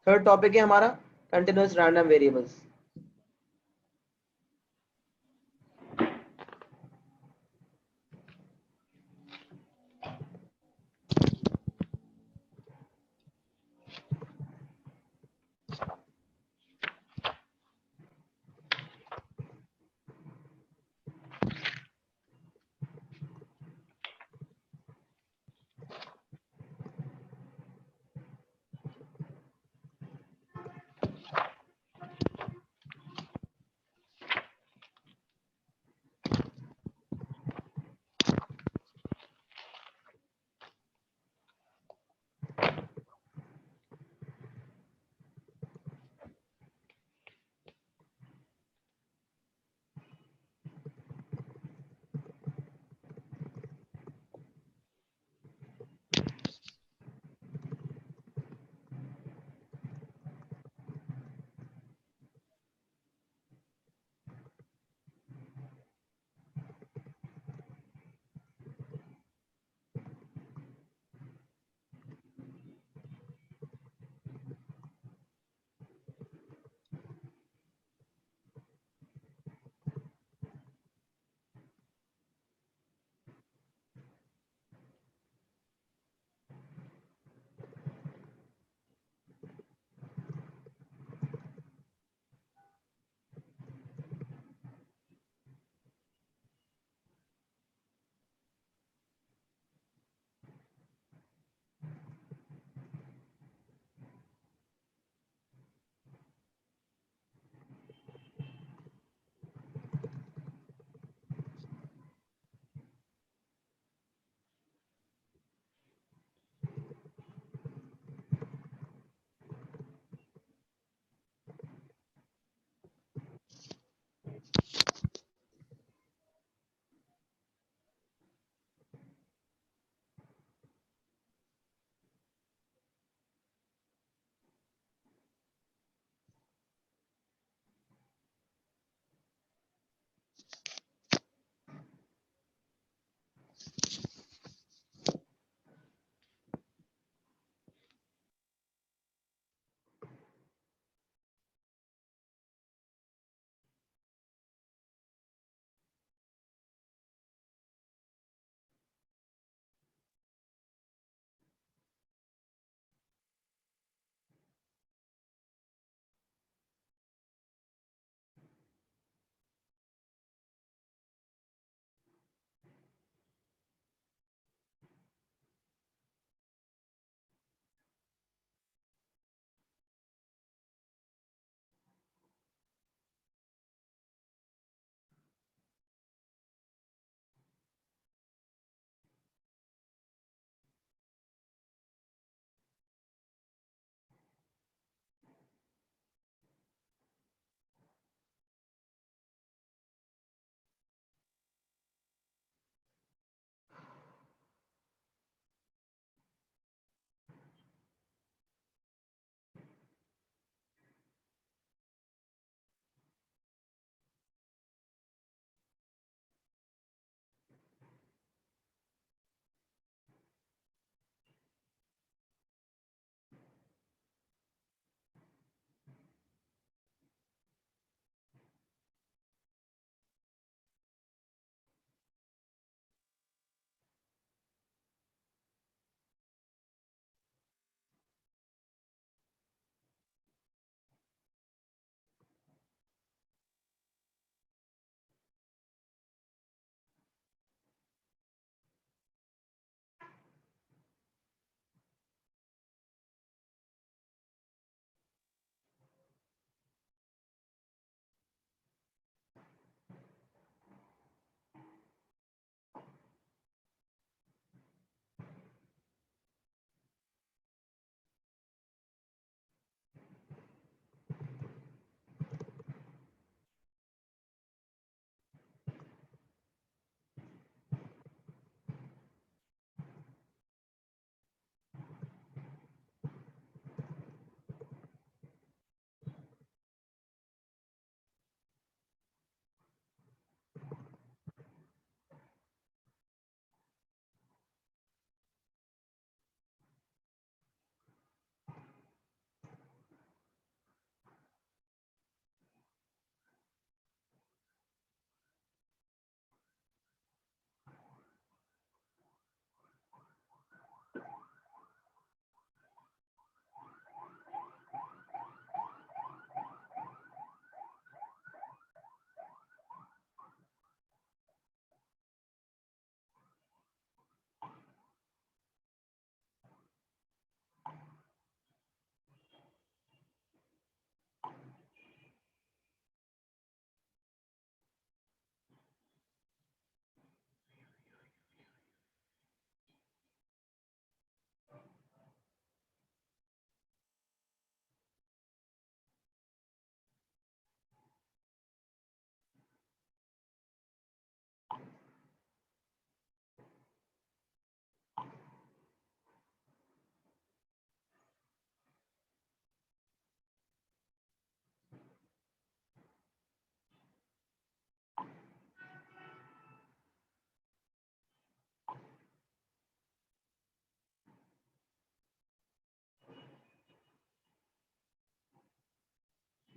Third topic है हमारा continuous random variables.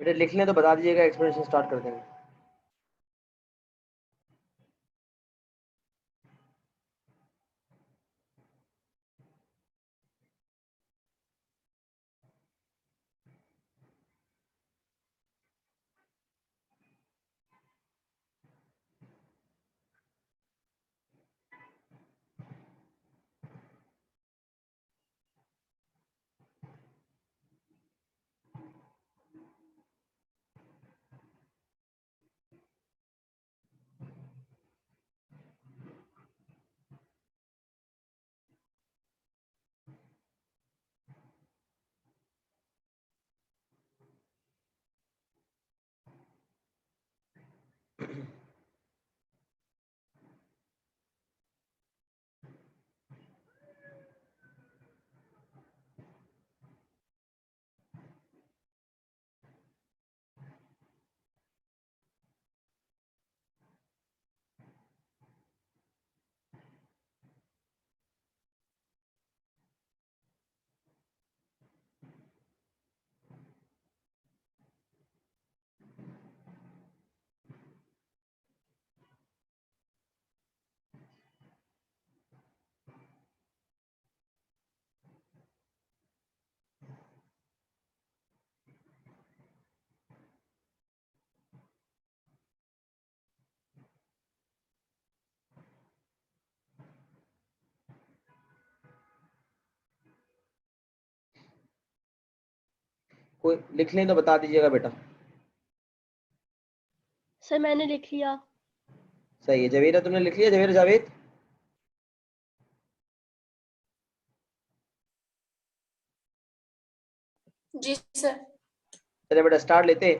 बेटा लिख लें तो बता दीजिएगा, एक्सप्लेनेशन स्टार्ट कर देंगे। कोई लिख लें तो बता दीजिएगा बेटा। सर मैंने लिख लिया। सही है। जवेरा तुमने लिख लिया? जवेरा जावेद? जी सर। चले बेटा स्टार्ट लेते।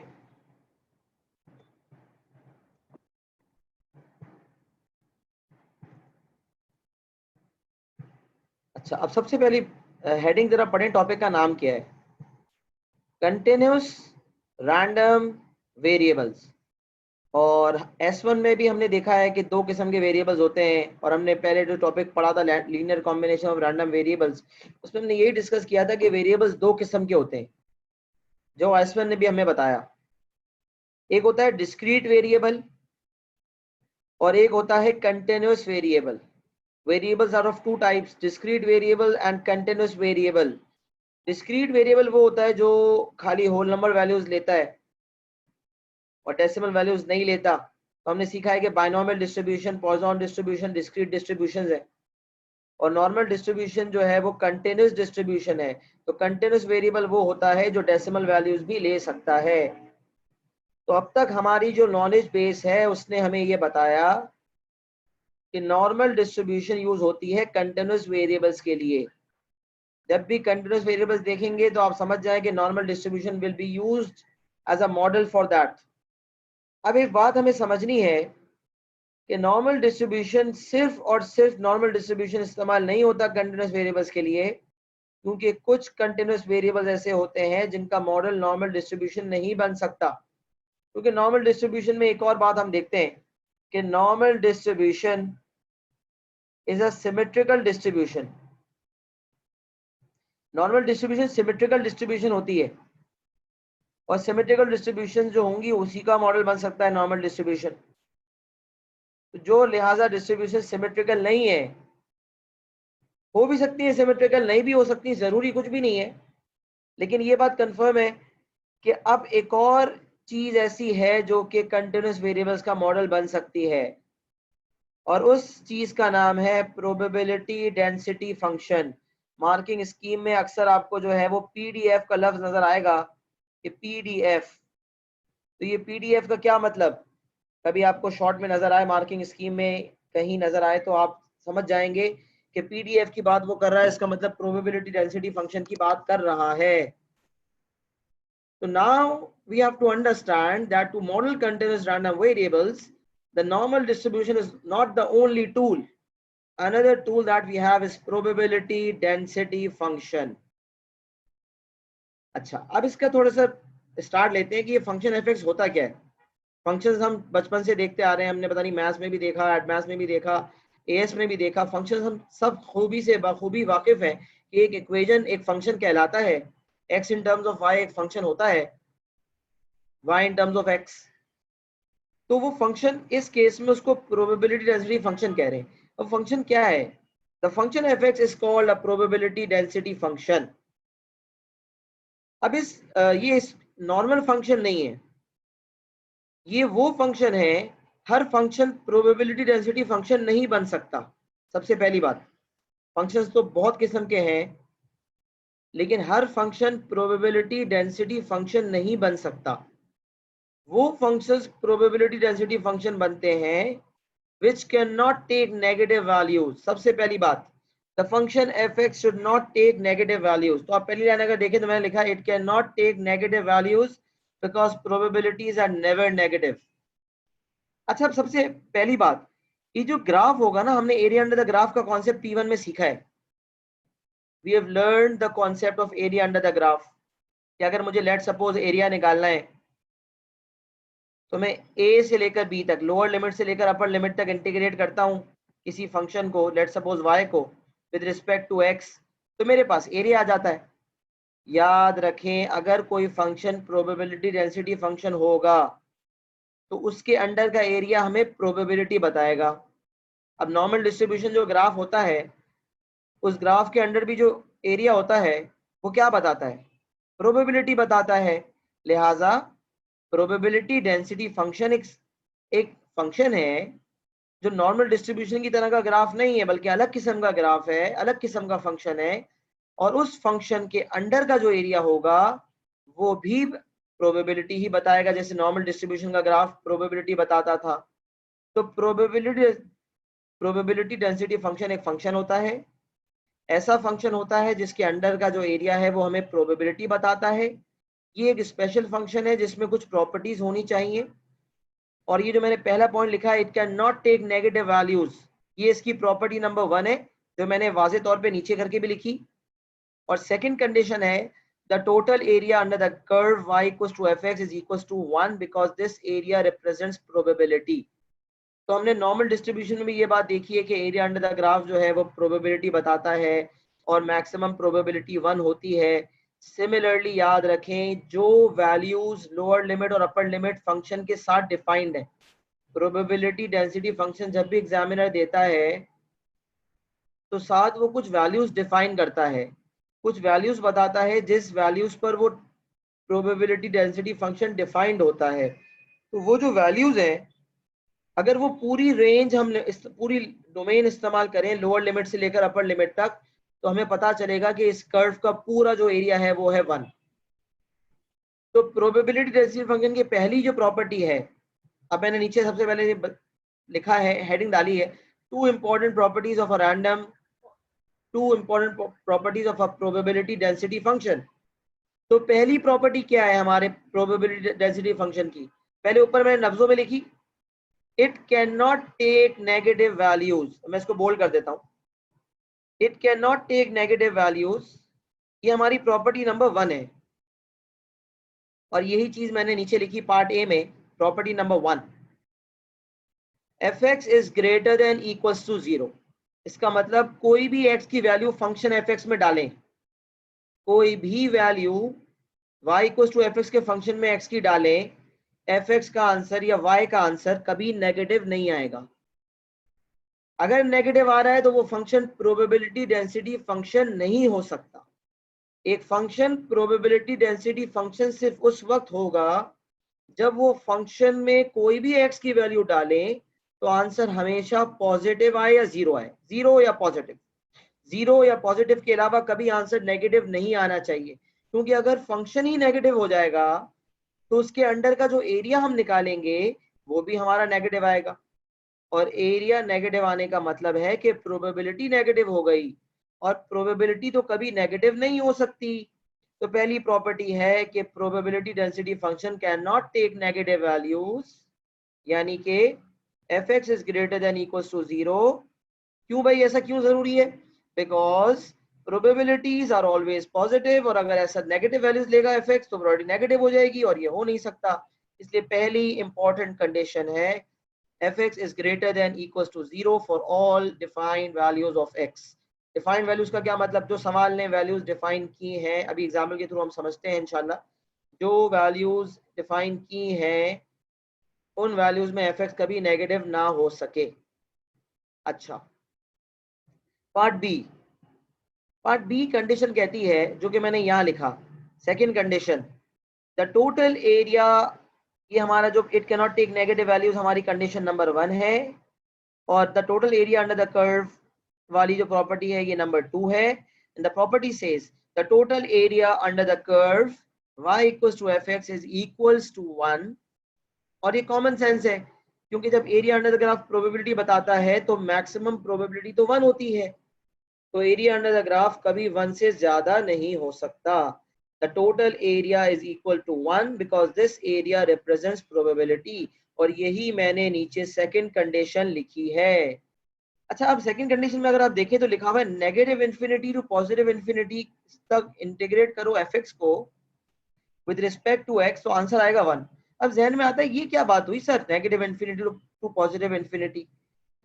अच्छा, अब सबसे पहली हेडिंग जरा पढ़ें, टॉपिक का नाम क्या है? Continuous random variables. और S1 में भी हमने देखा है कि दो किस्म के वेरिएबल्स होते हैं, और हमने पहले जो टॉपिक पढ़ा था linear combination of random variables, उसमें हमने यही डिस्कस किया था कि वेरिएबल्स दो किस्म के होते हैं, जो S1 ने भी हमें बताया। एक होता है डिस्क्रीट वेरिएबल और एक होता है continuous variable. Variables are of two types, discrete variable and continuous variable. Discrete variable वो होता है जो खाली होल नंबर वैल्यूज लेता है और डेसिमल वैल्यूज नहीं लेता। तो हमने सीखा है कि binomial distribution, Poisson distribution discrete distribution है, और नॉर्मल डिस्ट्रीब्यूशन जो है वो कंटिन्यूस डिस्ट्रीब्यूशन है। तो कंटिन्यूस वेरिएबल वो होता है जो डेसिमल वैल्यूज भी ले सकता है। तो अब तक हमारी जो नॉलेज बेस है उसने हमें ये बताया कि नॉर्मल डिस्ट्रीब्यूशन यूज होती है कंटिन्यूस वेरिएबल्स के लिए। जब भी कंटिन्यूस वेरिएबल्स देखेंगे तो आप समझ जाएं कि normal distribution will be used as a model for that. अब एक बात हमें समझनी है कि नॉर्मल डिस्ट्रीब्यूशन सिर्फ और सिर्फ नॉर्मल डिस्ट्रीब्यूशन इस्तेमाल नहीं होता कंटिन्यूस वेरिएबल्स के लिए, क्योंकि कुछ कंटिन्यूस वेरिएबल्स ऐसे होते हैं जिनका मॉडल नॉर्मल डिस्ट्रीब्यूशन नहीं बन सकता। क्योंकि नॉर्मल डिस्ट्रीब्यूशन में एक और बात हम देखते हैं कि normal distribution is a symmetrical distribution. Normal distribution symmetrical distribution होती है, और सिमेट्रिकल डिस्ट्रीब्यूशन जो होंगी उसी का मॉडल बन सकता है नॉर्मल डिस्ट्रीब्यूशन। तो जो लिहाजा डिस्ट्रीब्यूशन सिमेट्रिकल नहीं है, हो भी सकती है सिमेट्रिकल, नहीं भी हो सकती, जरूरी कुछ भी नहीं है। लेकिन ये बात कंफर्म है कि अब एक और चीज ऐसी है जो कि कंटिन्यूस वेरिएबल्स का मॉडल बन सकती है, और उस चीज का नाम है probability density function. Marking scheme में अक्सर आपको जो है वो पीडीएफ का लफ्ज नजर आएगा कि पीडीएफ। तो ये पीडीएफ का क्या मतलब, कभी आपको शॉर्ट में नजर आए, मार्किंग स्कीम में कहीं नजर आए, तो आप समझ जाएंगे कि पीडीएफ की बात वो कर रहा है, इसका मतलब प्रोबेबिलिटी डेंसिटी फंक्शन की बात कर रहा है। So now we have to understand that to model continuous random variables, the normal distribution is not the only tool. Another tool that we have is probability density function. अच्छा, अब इसका थोड़ा सा स्टार्ट लेते हैं कि ये फंक्शन एफ होता क्या है। फंक्शंस हम बचपन से देखते आ रहे हैं, हमने पता नहीं मैथ्स में भी देखा, एडमैथ्स में भी देखा, एएस में भी देखा। फंक्शंस हम सब खूबी से बखूबी वाकिफ है कि एक इक्वेशन एक फंक्शन कहलाता है, x in terms of y एक फंक्शन होता है, y in terms of x, तो वो फंक्शन इस केस में उसको प्रोबेबिलिटी डेंसिटी फंक्शन कह रहे हैं। अब फंक्शन क्या है? The function F x is called a probability density function. अब ये नॉर्मल फंक्शन नहीं है, ये वो फंक्शन है, हर फंक्शन प्रोबेबिलिटी डेंसिटी फंक्शन नहीं बन सकता। सबसे पहली बात, फंक्शंस तो बहुत किस्म के हैं, लेकिन हर फंक्शन प्रोबेबिलिटी डेंसिटी फंक्शन नहीं बन सकता। वो फंक्शंस प्रोबेबिलिटी डेंसिटी फंक्शन बनते हैं which cannot take negative values। सबसे पहली बात, the function f(x) should not take negative values। तो आप पहली लाइन अगर देखें तो मैंने लिखा it cannot take negative values because probabilities are never negative। अच्छा, अब सबसे पहली बात, ये जो ग्राफ होगा ना, हमने एरिया अंडर द ग्राफ का कॉन्सेप्ट P1 में सीखा है। We have learned the concept of area under the graph कि अगर मुझे लेट सपोज एरिया निकालना है तो मैं a से लेकर b तक, लोअर लिमिट से लेकर अपर लिमिट तक इंटीग्रेट करता हूँ किसी फंक्शन को, लेट सपोज y को, विद रिस्पेक्ट टू x, तो मेरे पास एरिया आ जाता है। याद रखें, अगर कोई फंक्शन प्रोबेबिलिटी डेंसिटी फंक्शन होगा तो उसके अंडर का एरिया हमें प्रोबेबिलिटी बताएगा। अब नॉर्मल डिस्ट्रीब्यूशन जो ग्राफ होता है, उस ग्राफ के अंडर भी जो एरिया होता है वो क्या बताता है? प्रोबेबिलिटी बताता है। लिहाजा प्रोबेबिलिटी डेंसिटी फंक्शन एक फंक्शन है जो नॉर्मल डिस्ट्रीब्यूशन की तरह का ग्राफ नहीं है, बल्कि अलग किस्म का ग्राफ है, अलग किस्म का फंक्शन है, और उस फंक्शन के अंडर का जो एरिया होगा वो भी प्रोबेबिलिटी ही बताएगा, जैसे नॉर्मल डिस्ट्रीब्यूशन का ग्राफ प्रोबेबिलिटी बताता था। तो प्रोबेबिलिटी डेंसिटी फंक्शन एक फंक्शन होता है, ऐसा फंक्शन होता है जिसके अंडर का जो एरिया है वो हमें प्रोबेबिलिटी बताता है। ये एक स्पेशल फंक्शन है जिसमें कुछ प्रॉपर्टीज होनी चाहिए, और ये जो मैंने पहला पॉइंट लिखा है, it can not take negative values, ये इसकी प्रॉपर्टी नंबर 1 है, जो मैंने वाजे तौर पे नीचे करके भी लिखी। और सेकंड कंडीशन है, the total area under the curve y equals to fx is equals to 1 because this area represents probability. तो हमने नॉर्मल डिस्ट्रीब्यूशन में भी ये बात देखी है कि एरिया अंडर द ग्राफ जो है वो प्रोबेबिलिटी बताता है, और मैक्सिमम प्रोबेबिलिटी 1 होती है। सिमिलरली याद रखें, जो वैल्यूज लोअर लिमिट और अपर लिमिट फंक्शन के साथ डिफाइंड है, प्रोबेबिलिटी डेंसिटी फंक्शन जब भी एग्जामिनर देता है तो साथ वो कुछ वैल्यूज डिफाइन करता है, कुछ वैल्यूज बताता है जिस वैल्यूज पर वो प्रोबेबिलिटी डेंसिटी फंक्शन डिफाइंड होता है। तो वो जो वैल्यूज हैं, अगर वो पूरी रेंज हम पूरी डोमेन इस्तेमाल करें लोअर लिमिट से लेकर अपर लिमिट तक, तो हमें पता चलेगा कि इस कर्व का पूरा जो एरिया है वो है 1। तो प्रोबेबिलिटी डेंसिटी फंक्शन की पहली जो प्रॉपर्टी है, अब मैंने नीचे सबसे पहले लिखा है, हेडिंग डाली है, two important properties of a random, two important properties of a probability density function. तो पहली प्रॉपर्टी क्या है हमारे प्रोबेबिलिटी डेंसिटी फंक्शन की? पहले ऊपर मैंने लफ्जों में लिखी, it can not take negative values. मैं इसको बोल्ड कर देता हूं, it can not take negative values, ये हमारी प्रॉपर्टी नंबर 1 है। और यही चीज मैंने नीचे लिखी पार्ट ए में, property number 1, fx is greater than equals to 0। इसका मतलब कोई भी x की वैल्यू फंक्शन fx में डालें, कोई भी value y equals to fx के फंक्शन में x की डालें, fx का आंसर या y का आंसर कभी नेगेटिव नहीं आएगा। अगर नेगेटिव आ रहा है तो वो फंक्शन प्रोबेबिलिटी डेंसिटी फंक्शन नहीं हो सकता। एक फंक्शन प्रोबेबिलिटी डेंसिटी फंक्शन सिर्फ उस वक्त होगा जब वो फंक्शन में कोई भी x की वैल्यू डालें तो आंसर हमेशा पॉजिटिव आए या जीरो आए, जीरो या पॉजिटिव, जीरो या पॉजिटिव के अलावा कभी आंसर नेगेटिव नहीं आना चाहिए। क्योंकि अगर फंक्शन ही नेगेटिव हो जाएगा तो उसके अंडर का जो एरिया हम निकालेंगे वो भी हमारा नेगेटिव आएगा, और एरिया नेगेटिव आने का मतलब है कि प्रोबेबिलिटी नेगेटिव हो गई, और प्रोबेबिलिटी तो कभी नेगेटिव नहीं हो सकती। तो पहली प्रॉपर्टी है कि probability density function can not take negative values, यानी कि fx is greater than equals to 0। क्यों भाई, ऐसा क्यों जरूरी है? Because probabilities are always positive, और अगर ऐसा नेगेटिव वैल्यूज लेगा fx तो प्रोबेबिलिटी नेगेटिव हो जाएगी, और ये हो नहीं सकता। इसलिए पहली इंपॉर्टेंट कंडीशन है, fx is greater than equals to 0 for all defined values of x। Defined values का क्या मतलब? जो सवाल ने वैल्यूज डिफाइन की हैं, अभी एग्जाम्पल के थ्रू हम समझते हैं इंशाल्लाह। जो वैल्यूज डिफाइन की हैं उन वैल्यूज में एफ एक्स कभी नेगेटिव ना हो सके। अच्छा, पार्ट बी कंडीशन कहती है, जो कि मैंने यहां लिखा, second condition, the total area, ये हमारा जो it can not take negative values हमारी कंडीशन नंबर 1 है, और the total area under the curve वाली जो प्रॉपर्टी है ये नंबर 2 है। And the property says the total area under the curve y equals to f x is equals to 1। और ये कॉमन सेंस है, क्योंकि जब area under the graph probability बताता है तो मैक्सिमम प्रोबेबिलिटी तो 1 होती है, तो एरिया अंडर द ग्राफ कभी 1 से ज्यादा नहीं हो सकता। The total area is equal to 1 because this area represents probability, और यही मैंने नीचे सेकंड कंडीशन लिखी है। अच्छा, अब सेकंड कंडीशन में अगर आप देखें तो लिखा हुआ है negative infinity to positive infinity तक इंटीग्रेट करो एफ एक्स को विद रिस्पेक्ट टू एक्स, तो आंसर आएगा 1। अब जहन में आता है ये क्या बात हुई sir, negative infinity to positive infinity.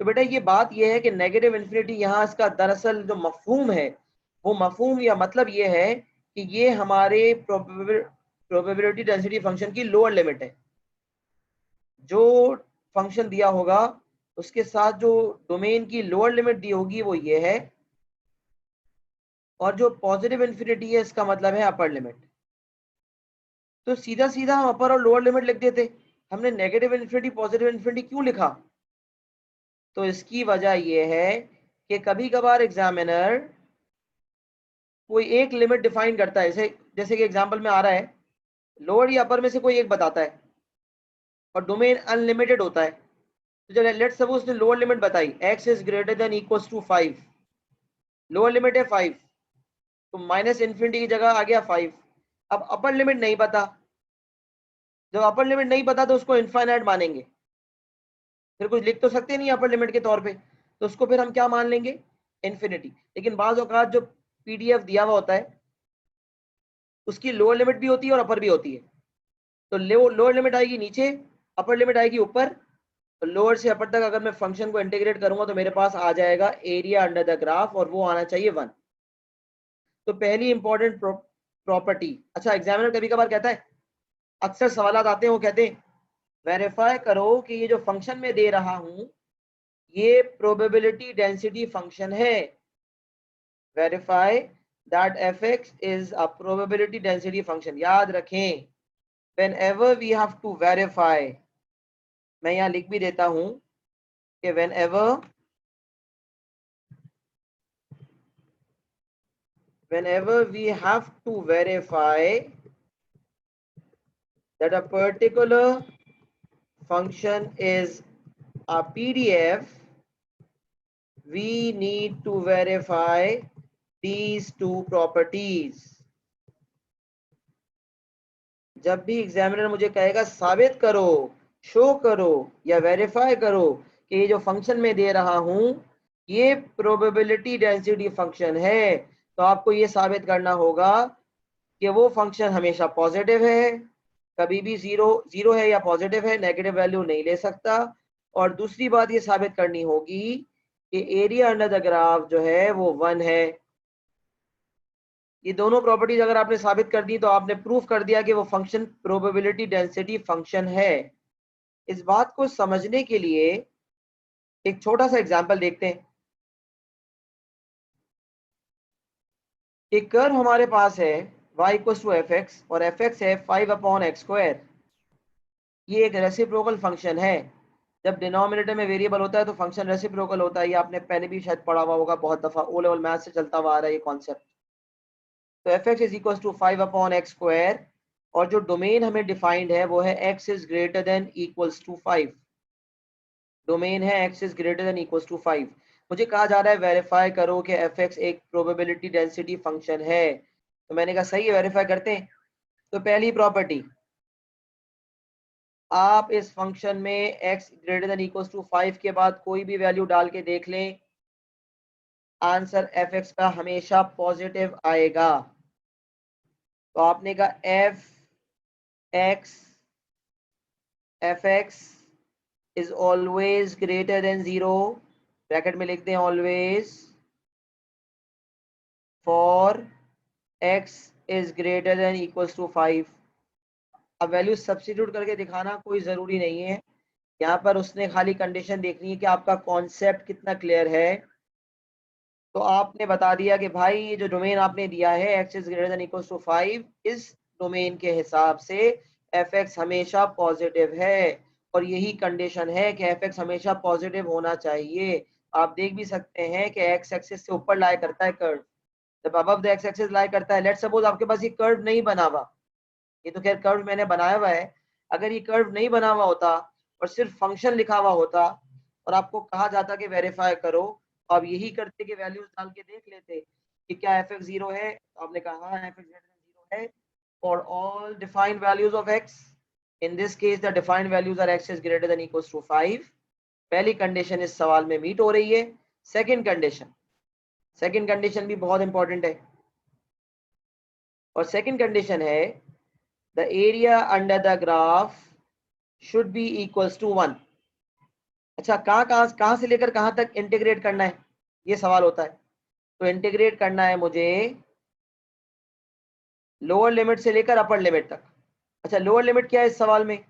तो बेटा ये बात ये है कि नेगेटिव इन्फिनिटी यहाँ इसका दरअसल जो मफहूम है, वो मफहूम या मतलब ये है कि ये हमारे प्रोबेबिलिटी डेंसिटी फंक्शन की लोअर लिमिट है। जो फंक्शन दिया होगा उसके साथ जो डोमेन की लोअर लिमिट दी होगी वो ये है, और जो पॉजिटिव इन्फिनिटी है इसका मतलब है अपर लिमिट। तो सीधा सीधा हम अपर और लोअर लिमिट लिख देते, हमने नेगेटिव इन्फिनिटी पॉजिटिव इन्फिनिटी क्यों लिखा? तो इसकी वजह यह है कि कभी कभार एग्जामिनर कोई एक लिमिट डिफाइन करता है, जैसे कि एग्जांपल में आ रहा है, लोअर या अपर में से कोई एक बताता है और डोमेन अनलिमिटेड होता है। तो चलो लेट्स सपोज उसने लोअर लिमिट बताई, x is greater than equals to 5, lower limit है 5, तो माइनस इन्फिनिटी की जगह आ गया 5। अब अपर लिमिट नहीं पता, जब अपर लिमिट नहीं पता तो उसको इनफाइनाइट मानेंगे, फिर कुछ लिख तो सकते नहीं अपर लिमिट के तौर पे, तो उसको फिर हम क्या मान लेंगे, इन्फिनिटी। लेकिन बाज औकात जो पीडीएफ दिया हुआ होता है उसकी लोअर लिमिट भी होती है और अपर भी होती है, तो लोअर लिमिट आएगी नीचे, अपर लिमिट आएगी ऊपर, तो लोअर से अपर तक अगर मैं फंक्शन को इंटीग्रेट करूंगा तो मेरे पास आ जाएगा एरिया अंडर द ग्राफ, और वो आना चाहिए 1। तो पहली इंपॉर्टेंट प्रॉपर्टी। अच्छा, एग्जामिनर कभी कभार कहता है, अक्सर सवाल आते हैं, वो कहते हैं वेरीफाई करो कि ये जो फंक्शन में दे रहा हूं ये प्रोबेबिलिटी डेंसिटी फंक्शन है, verify that fx is a probability density function। याद रखें, whenever we have to verify, मैं यहां लिख भी देता हूं कि whenever we have to verify that a particular function is a PDF, we need to verify these two properties। जब भी एग्जामिनर मुझे कहेगा साबित करो, शो करो या वेरीफाई करो कि ये जो फंक्शन में दे रहा हूं ये प्रोबेबिलिटी डेंसिटी फंक्शन है, तो आपको ये साबित करना होगा कि वो फंक्शन हमेशा पॉजिटिव है, कभी भी जीरो है या पॉजिटिव है, नेगेटिव वैल्यू नहीं ले सकता। और दूसरी बात ये साबित करनी होगी कि एरिया अंडर द ग्राफ जो है वो 1 है। ये दोनों प्रॉपर्टीज अगर आपने साबित कर दी तो आपने प्रूफ कर दिया कि वो फंक्शन प्रोबेबिलिटी डेंसिटी फंक्शन है। इस बात को समझने के लिए एक छोटा सा एग्जांपल देखते हैं। एक कर्व हमारे पास है y equals to f x, और एफ एक्स है 5/x²। ये एक रेसिप्रोकल फंक्शन है। जब डिनोमिनेटर में वेरिएबल होता है तो फंक्शन रेसिप्रोकल होता है, ये आपने पहले भी शायद पढ़ा हुआ होगा, बहुत दफा ओ लेवल मैथ से चलता हुआ आ रहा है ये कॉन्सेप्ट। तो f x is equal to 5/x², और जो डोमेन हमें डिफाइंड है वो है x is greater than equals to 5। Domain है x is greater than equals to 5। मुझे कहा जा रहा है वेरीफाई करो कि एफ एक्स एक प्रोबेबिलिटी डेंसिटी फंक्शन है, तो मैंने कहा सही है, वेरीफाई करते हैं। तो पहली प्रॉपर्टी, आप इस फंक्शन में x greater than equals to 5 के बाद कोई भी वैल्यू डाल के देख लें, आंसर एफ एक्स का हमेशा पॉजिटिव आएगा। तो आपने कहा f x is always greater than 0, bracket में लिखते हैं always, for x is greater than equals to 5। अब वैल्यू सब्स्टिट्यूट करके दिखाना कोई ज़रूरी नहीं है, यहाँ पर उसने खाली कंडीशन देखनी है कि आपका कॉन्सेप्ट कितना क्लियर है। तो आपने बता दिया कि भाई ये जो डोमेन आपने दिया है x is greater than equals to 5, इस डोमेन के हिसाब से fx हमेशा पॉजिटिव है, और यही कंडीशन है कि fx हमेशा पॉजिटिव होना चाहिए। आप देख भी सकते हैं कि x एक्सिस से ऊपर लाई करता है कर्व, जब अबव द x एक्सिस लाई करता है। लेट्स सपोज आपके पास ये कर्व नहीं बना हुआ, ये तो खैर कर्व मैंने बनाया हुआ है, अगर ये कर्व नहीं बना हुआ होता और सिर्फ फंक्शन लिखा हुआ होता और आपको कहा जाता कि वेरीफाई करो, तो आप यही करते कि वैल्यूज डाल के देख लेते कि क्या एफ एक्स जीरो है। तो आपने कहा हाँ एफ एक्स जीरो है for all defined values of x. In this case the defined values are x is greater than equals to 5। पहली कंडीशन इस सवाल में मीट हो रही है। सेकंड कंडीशन भी बहुत इंपॉर्टेंट है, और सेकंड कंडीशन है the area under the graph should be equals to 1। अच्छा, कहाँ से लेकर कहाँ तक इंटीग्रेट करना है, ये सवाल होता है। तो इंटीग्रेट करना है मुझे लोअर लिमिट से लेकर अपर लिमिट तक। अच्छा, लोअर लिमिट क्या है इस सवाल में?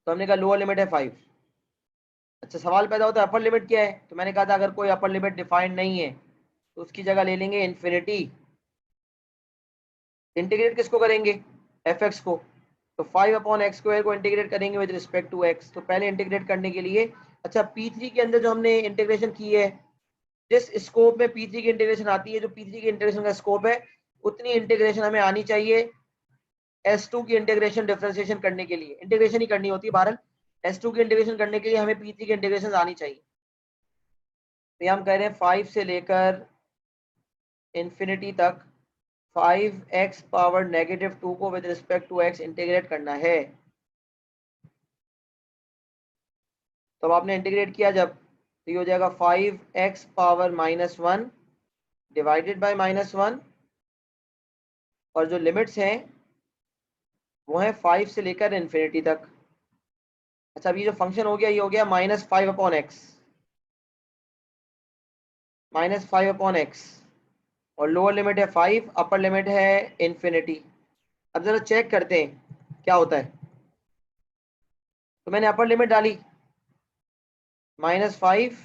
तो हमने कहा लोअर लिमिट है 5। अच्छा, सवाल पैदा होता है अपर लिमिट क्या है, तो मैंने कहा था अगर कोई अपर लिमिट डिफाइंड नहीं है तो उसकी जगह ले लेंगे इन्फिनिटी। इंटीग्रेट किसको करेंगे? एफ एक्स को। तो 5/x² को इंटीग्रेट करेंगे विद रिस्पेक्ट टू x। तो पहले इंटीग्रेट करने के लिए, अच्छा P3 के अंदर जो हमने इंटीग्रेशन की है, जिस स्कोप में P3 की इंटीग्रेशन आती है, जो P3 की इंटीग्रेशन का स्कोप है, उतनी इंटीग्रेशन हमें आनी चाहिए S2 की इंटीग्रेशन डिफरेंशिएशन करने के लिए। इंटीग्रेशन ही करनी होती है बहरहाल, S2 की इंटीग्रेशन करने के लिए हमें P3 की इंटीग्रेशन आनी चाहिए। तो हम कह रहे हैं 5 से लेकर इन्फिनिटी तक 5x पावर -2 को with respect to x integrate करना है। तो आपने इंटीग्रेट किया जब, तो ये हो जाएगा 5x पावर -1 डिवाइडेड बाय -1, और जो लिमिट्स हैं वो है 5 से लेकर इन्फिनिटी तक। अच्छा, अब ये जो फंक्शन हो गया, ये हो गया -5/x, -5/x, और लोअर लिमिट है 5, अपर लिमिट है इन्फिनिटी। अब जरा चेक करते हैं क्या होता है। तो मैंने अपर लिमिट डाली -5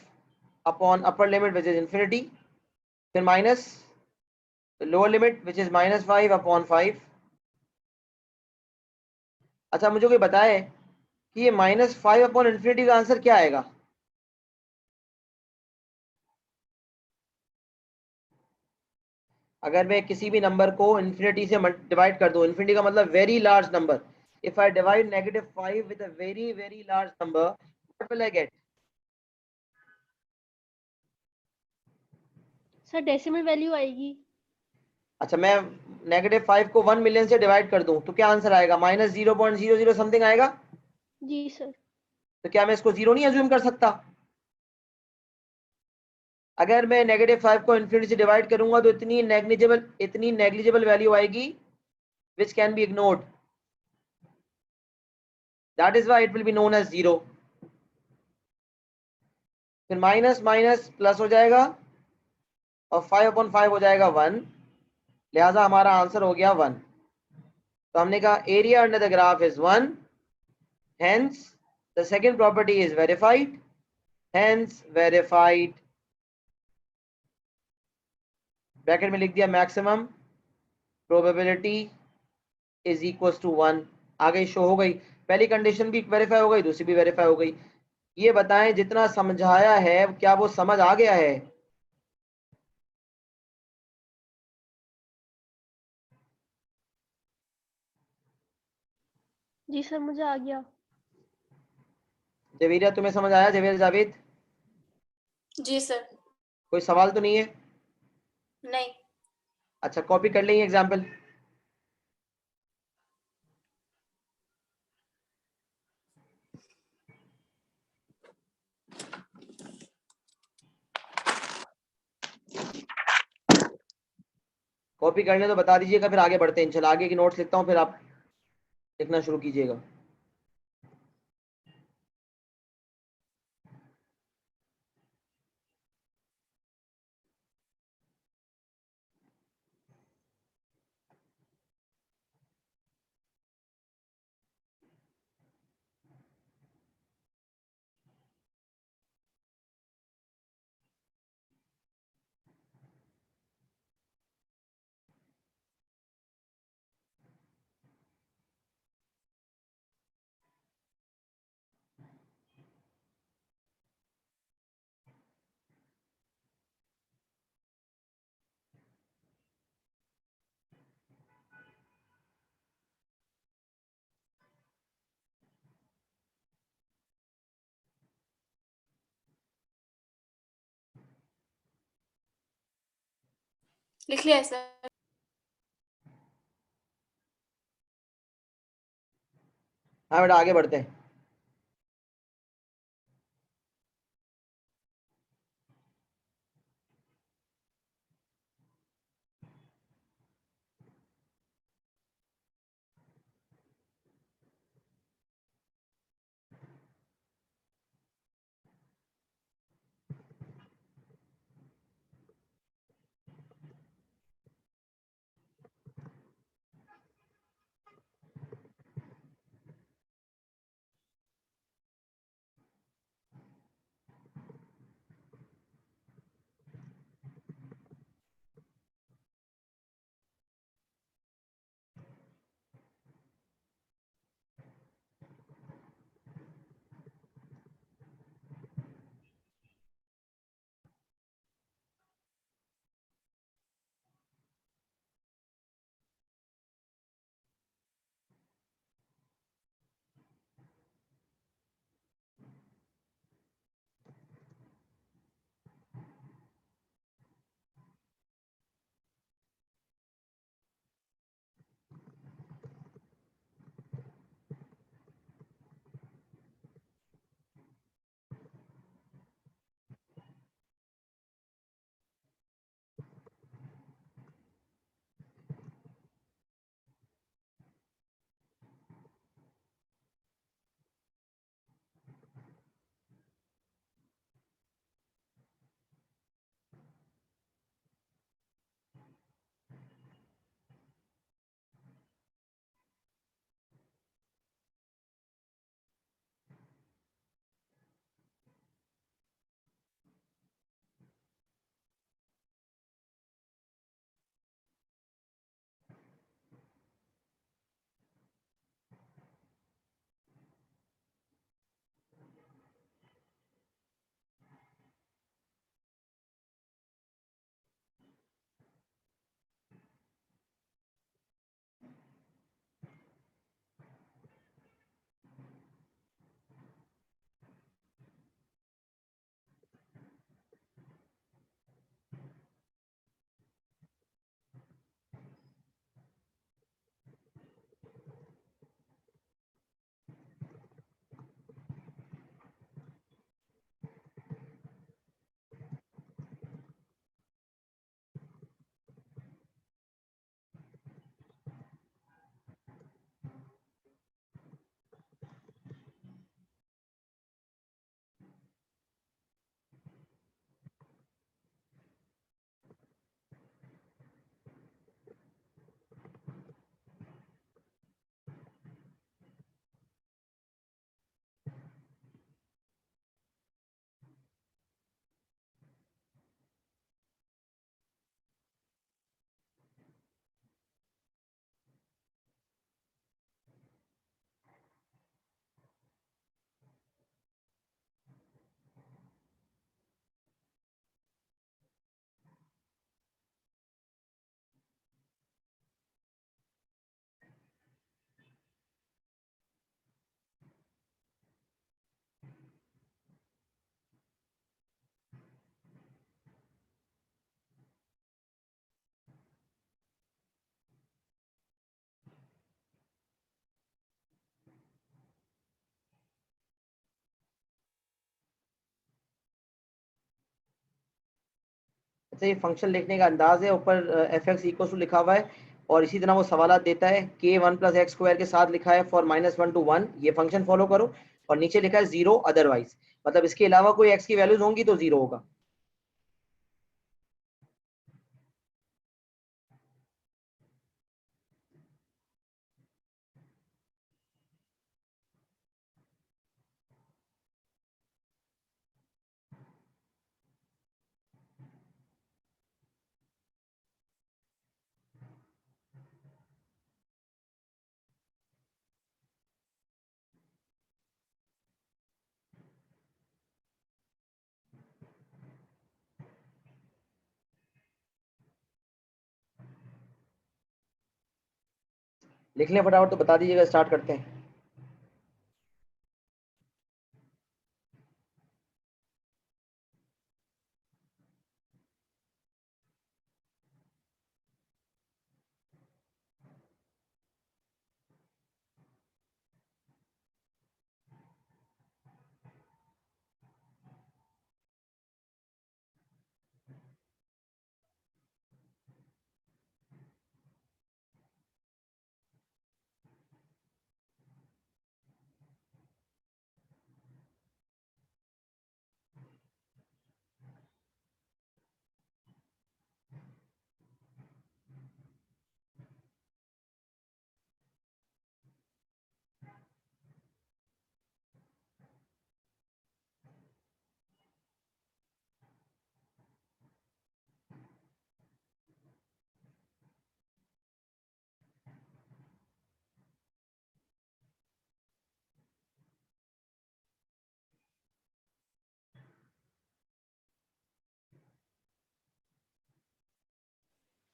upon upper limit which is infinity, फिर minus lower limit which is -5/5। अच्छा, मुझे कोई बताए कि ये -5/इन्फिनिटी का आंसर क्या आएगा? अगर मैं किसी भी नंबर को इन्फिनिटी से डिवाइड कर दूं, इन्फिनिटी का मतलब very large number, if I divide -5 with a very very large number, what will I get? Sir decimal value आएगी। अच्छा, मैं -5 को 1 मिलियन से डिवाइड कर दूं तो क्या आंसर आएगा? -0.00 समथिंग आएगा। जी सर। तो क्या मैं इसको जीरो नहीं अज्यूम कर सकता? अगर मैं -5 को इन्फिनिटी से डिवाइड करूंगा तो इतनी नेग्लिजिबल वैल्यू आएगी which can be ignored. That is why it will be known as 0। फिर माइनस माइनस प्लस हो जाएगा और 5/5 हो जाएगा 1, लिहाजा हमारा आंसर हो गया 1। तो हमने कहा area under the graph is 1, hence the second property is verified, hence verified। Bracket में लिख दिया maximum probability is equal to 1। आगे शो हो गई, पहली कंडीशन भी वेरीफाई हो गई, दूसरी भी वेरीफाई हो गई। ये बताएं जितना समझाया है क्या वो समझ आ गया है? जी सर, मुझे आ गया। जवेरिया, तुम्हें समझ आया? जवेर जावेद, जी सर। कोई सवाल तो नहीं है? नहीं। अच्छा, कॉपी कर लेंगे एग्जाम्पल। कॉपी करने तो बता दीजिएगा, फिर आगे बढ़ते हैं इंशाल्लाह। आगे की नोट्स लिखता हूँ, फिर आप लिखना शुरू कीजिएगा। लिख लिया है सर। हाँ बेटा आगे बढ़ते हैं। अच्छा ये फंक्शन लिखने का अंदाज है, ऊपर एफ एक्स इक्वल टू लिखा हुआ है और इसी तरह वो सवालात देता है के वन प्लस एक्स स्क्वायर के साथ लिखा है फॉर -1 to 1, ये फंक्शन फॉलो करो और नीचे लिखा है 0 अदरवाइज, मतलब इसके अलावा कोई एक्स की वैल्यूज होंगी तो 0 होगा। लिख लें फटाफट तो बता दीजिएगा, स्टार्ट करते हैं।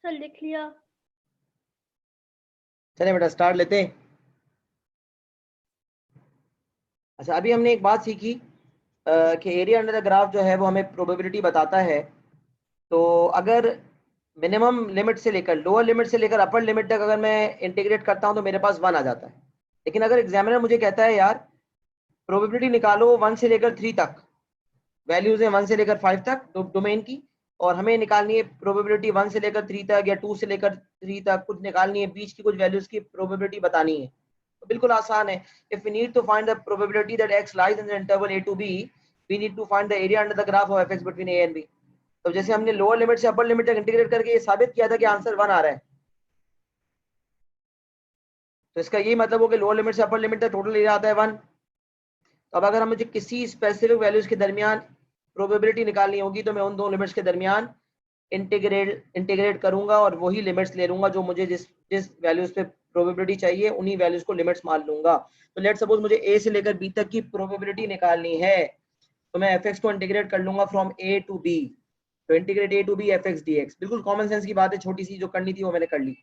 सर लिख लिया। चले बेटा स्टार्ट लेते हैं। अच्छा, अभी हमने एक बात सीखी कि एरिया अंडर द ग्राफ जो है वो हमें प्रोबेबिलिटी बताता है। तो अगर मिनिमम लिमिट से लेकर लोअर लिमिट से लेकर अपर लिमिट तक अगर मैं इंटीग्रेट करता हूं तो मेरे पास 1 आ जाता है। लेकिन अगर एग्जामिनर मुझे कहता है यार प्रोबेबिलिटी निकालो 1 से लेकर 3 तक, वैल्यूज है 1 से लेकर 5 तक डोमेन की, और हमें निकालनी है प्रोबेबिलिटी 1 से लेकर 3 तक या 2 से लेकर 3 तक, कुछ निकालनी है, बीच की कुछ वैल्यूज की प्रोबेबिलिटी बतानी है, तो बिल्कुल आसान है। If we need to find the probability that x lies in the interval a to b, we need to find the area under the graph of fx between a and b। तो जैसे हमने lower limit से upper limit तक integrate करके ये साबित किया था कि आंसर 1 आ रहा है, तो इसका यही मतलब हो कि लोअर लिमिट से अपर लिमिट तक टोटल एरिया आता है 1। तो अब अगर हम मुझे किसी स्पेसिफिक वैल्यूज के दरमियान प्रोबेबिलिटी निकालनी होगी तो मैं उन दो लिमिट्स के दरमियान इंटीग्रेट करूंगा और वही लिमिट्स ले लूंगा जो मुझे जिस जिस वैल्यूज पे प्रोबेबिलिटी चाहिए उन्हीं वैल्यूज को लिमिट्स मान लूंगा। तो लेट सपोज मुझे a से लेकर b तक की प्रोबेबिलिटी निकालनी है तो मैं fx को इंटीग्रेट कर लूंगा फ्रॉम a to b। तो integrate a to b fx dx, बिल्कुल कॉमन सेंस की बात है, छोटी सी जो करनी थी वो मैंने कर ली।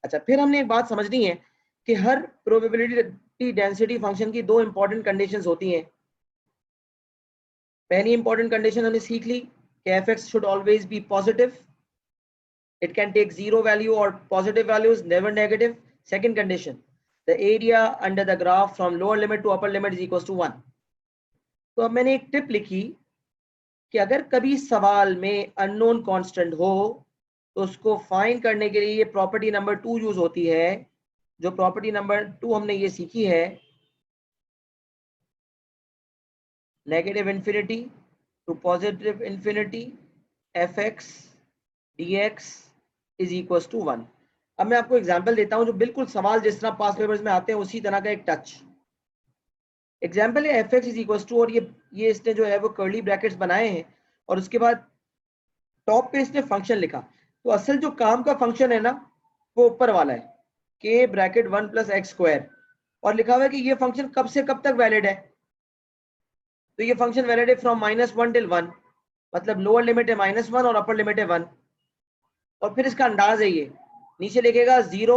अच्छा, फिर हमने एक बात समझनी है कि हर प्रोबेबिलिटी डेंसिटी फंक्शन की दो इंपॉर्टेंट कंडीशंस होती हैं। पहली इंपॉर्टेंट कंडीशन हमने सीख ली कि fx should always be positive, it can take zero value or positive values, never negative. Second condition, the area under the graph from lower limit to upper limit is equals to 1। तो अब मैंने एक tip लिखी कि अगर कभी सवाल में अननोन कांस्टेंट हो तो उसको फाइंड करने के लिए ये प्रॉपर्टी नंबर 2 यूज होती है। जो प्रॉपर्टी नंबर 2 हमने ये सीखी है, negative infinity to positive infinity fx dx is equal to 1। अब मैं आपको एग्जांपल देता हूं जो बिल्कुल सवाल जिस तरह पास पेपर्स में आते हैं उसी तरह का एक टच एग्जांपल है। fx इज इक्वल टू, और ये इसने जो है वो कर्ली ब्रैकेट्स बनाए हैं और उसके बाद टॉप पे इसने फंक्शन लिखा। तो असल जो काम का फंक्शन है ना वो ऊपर वाला है k bracket 1 plus x square, और लिखा हुआ है कि ये फंक्शन कब से कब तक वैलिड है। तो ये फंक्शन वैलिड है फ्रॉम -1 टिल 1, मतलब लोअर लिमिट है -1 और अपर लिमिट है 1। और फिर इसका अंदाज है, ये नीचे लिखेगा 0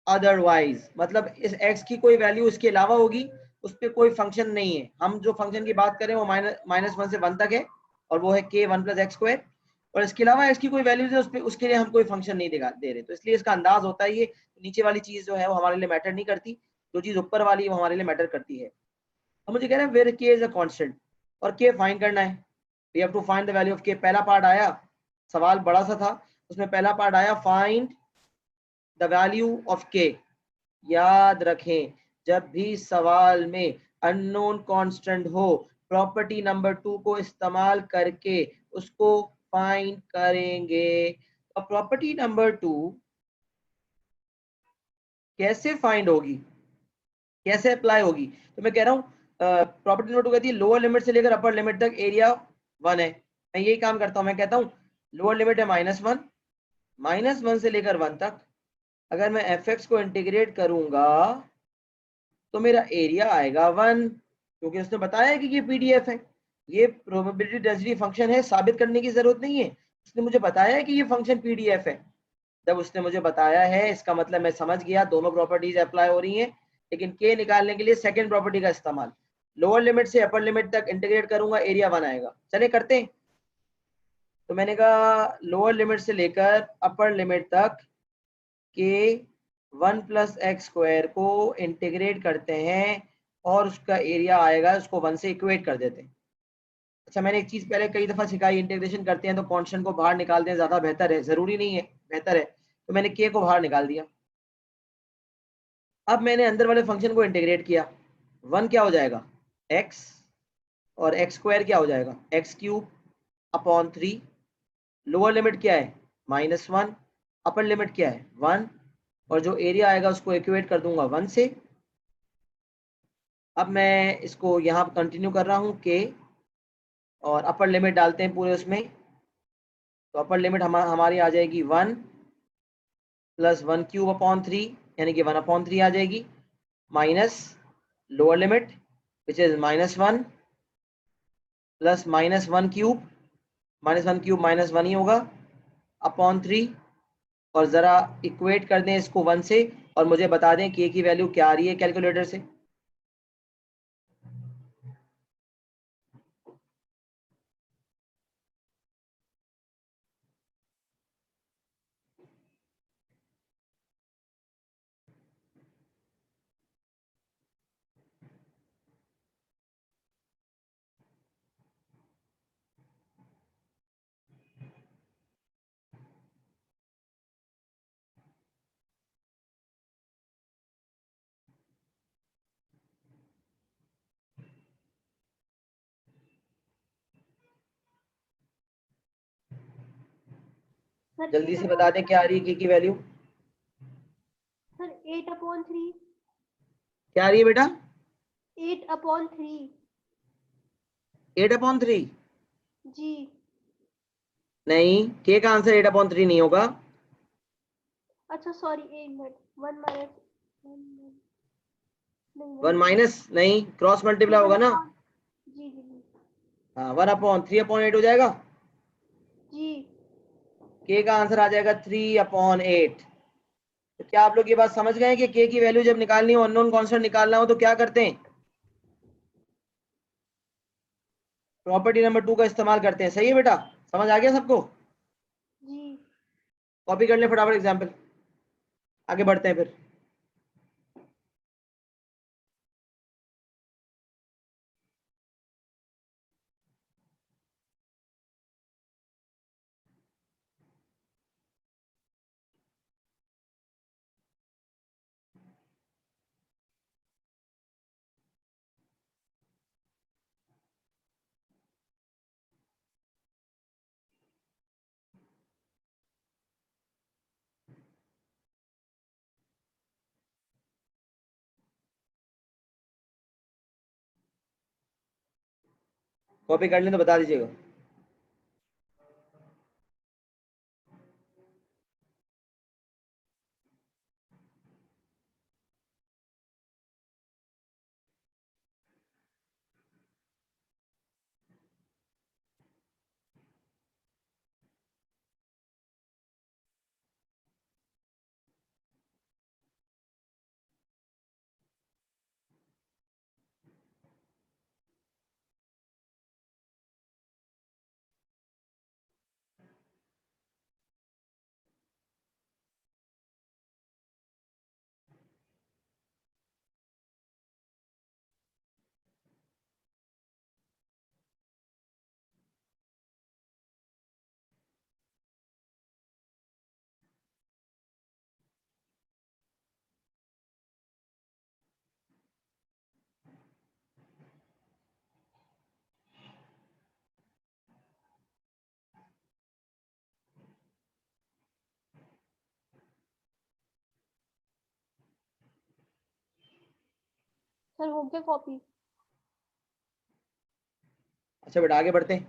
अदरवाइज, मतलब इस x की कोई वैल्यू इसके अलावा होगी, उस पर कोई फंक्शन नहीं है। हम जो फंक्शन की बात करें वो -1 से 1 तक है और वो है k 1 प्लस एक्स स्क्वायर, और इसके अलावा x की कोई वैल्यूज है उस पर, उसके लिए हम कोई फंक्शन नहीं दे रहे। तो इसलिए इसका अंदाज होता है ये नीचे वाली चीज जो है वो हमारे लिए मैटर नहीं करती, जो चीज ऊपर वाली है वो हमारे लिए मैटर करती है। तो मुझे कह रहे हैं where k is a constant और k फाइंड करना है। We have to find the value of k। पहला पार्ट आया, सवाल बड़ा सा था, उसमें पहला पार्ट आया find the value of k। याद रखें जब भी सवाल में अननोन कांस्टेंट हो प्रॉपर्टी नंबर 2 को इस्तेमाल करके उसको फाइंड करेंगे। अब प्रॉपर्टी नंबर 2 कैसे फाइंड होगी, कैसे अप्लाई होगी? तो मैं कह रहा हूं प्रॉपर्टी नंबर 2 कहती है लोअर लिमिट से लेकर अपर लिमिट तक एरिया 1 है। मैं यही काम करता हूं, मैं कहता हूं लोअर लिमिट है -1 से लेकर 1 तक। अगर मैं fx को इंटीग्रेट करूंगा तो मेरा एरिया आएगा 1, क्योंकि उसने बताया कि ये पीडीएफ है, ये प्रोबेबिलिटी डेंसिटी फंक्शन है, साबित करने की जरूरत नहीं है। उसने मुझे बताया है कि ये फंक्शन पीडीएफ है। जब उसने मुझे बताया है इसका मतलब मैं समझ गया दोनों प्रॉपर्टीज अप्लाई हो रही हैं। लेकिन के निकालने के लिए सेकंड प्रॉपर्टी का इस्तेमाल, लोअर लिमिट से अपर लिमिट तक इंटीग्रेट करूंगा, एरिया 1 आएगा। चले करते हैं। तो मैंने कहा लोअर लिमिट से लेकर अपर लिमिट तक के 1 प्लस एक्स स्क्वायर को इंटीग्रेट करते हैं और उसका एरिया आएगा, उसको 1 से इक्वेट कर देते हैं। अच्छा, मैंने एक चीज पहले कई दफा सिखाई, इंटीग्रेशन करते हैं तो कांस्टेंट को बाहर निकालते हैं, ज्यादा बेहतर है, जरूरी नहीं है, बेहतर है। तो मैंने के को बाहर निकाल दिया। अब मैंने अंदर वाले फंक्शन को इंटीग्रेट किया, 1 क्या हो जाएगा x, और एक्स स्क्वायर क्या हो जाएगा x³ अपॉन 3। लोअर लिमिट क्या है -1, अपर लिमिट क्या है 1, और जो एरिया आएगा उसको इक्वेट कर दूंगा 1 से। अब मैं इसको यहाँ कंटिन्यू कर रहा हूँ के, और अपर लिमिट डालते हैं पूरे उसमें। तो अपर लिमिट हमारी आ जाएगी 1 प्लस 1³ अपॉन 3, यानी कि 1/3 आ जाएगी, minus lower limit which is -1 plus -1³ -1³ -1 ही होगा अपॉन 3 और जरा इक्वेट कर दें इसको 1 से और मुझे बता दें k की वैल्यू क्या आ रही है कैलकुलेटर से। सर जल्दी से बता दें क्या आ रही है k की वैल्यू। सर 8/3। क्या आ रही है बेटा? 8/3। 8/3? जी। नहीं, k का आंसर 8/3 नहीं होगा। अच्छा सॉरी, 1 मिनट। 1 माइनस नहीं 1 1 माइनस नहीं, क्रॉस मल्टीप्लाई होगा ना। जी जी जी। हाँ, 1/3/8 हो जाएगा। जी k का आंसर आ जाएगा 3/8। तो क्या आप लोग ये बात समझ गए कि k की वैल्यू जब निकालनी हो, अननोन कांस्टेंट निकालना हो, तो क्या करते हैं? प्रॉपर्टी नंबर 2 का इस्तेमाल करते हैं। सही है बेटा, समझ आ गया सबको? जी। कॉपी कर ले फटाफट एग्जाम्पल, आगे बढ़ते हैं फिर। कॉपी कर लें तो बता दीजिएगा। सर हो गया कॉपी। अच्छा बेटा, आगे बढ़ते हैं।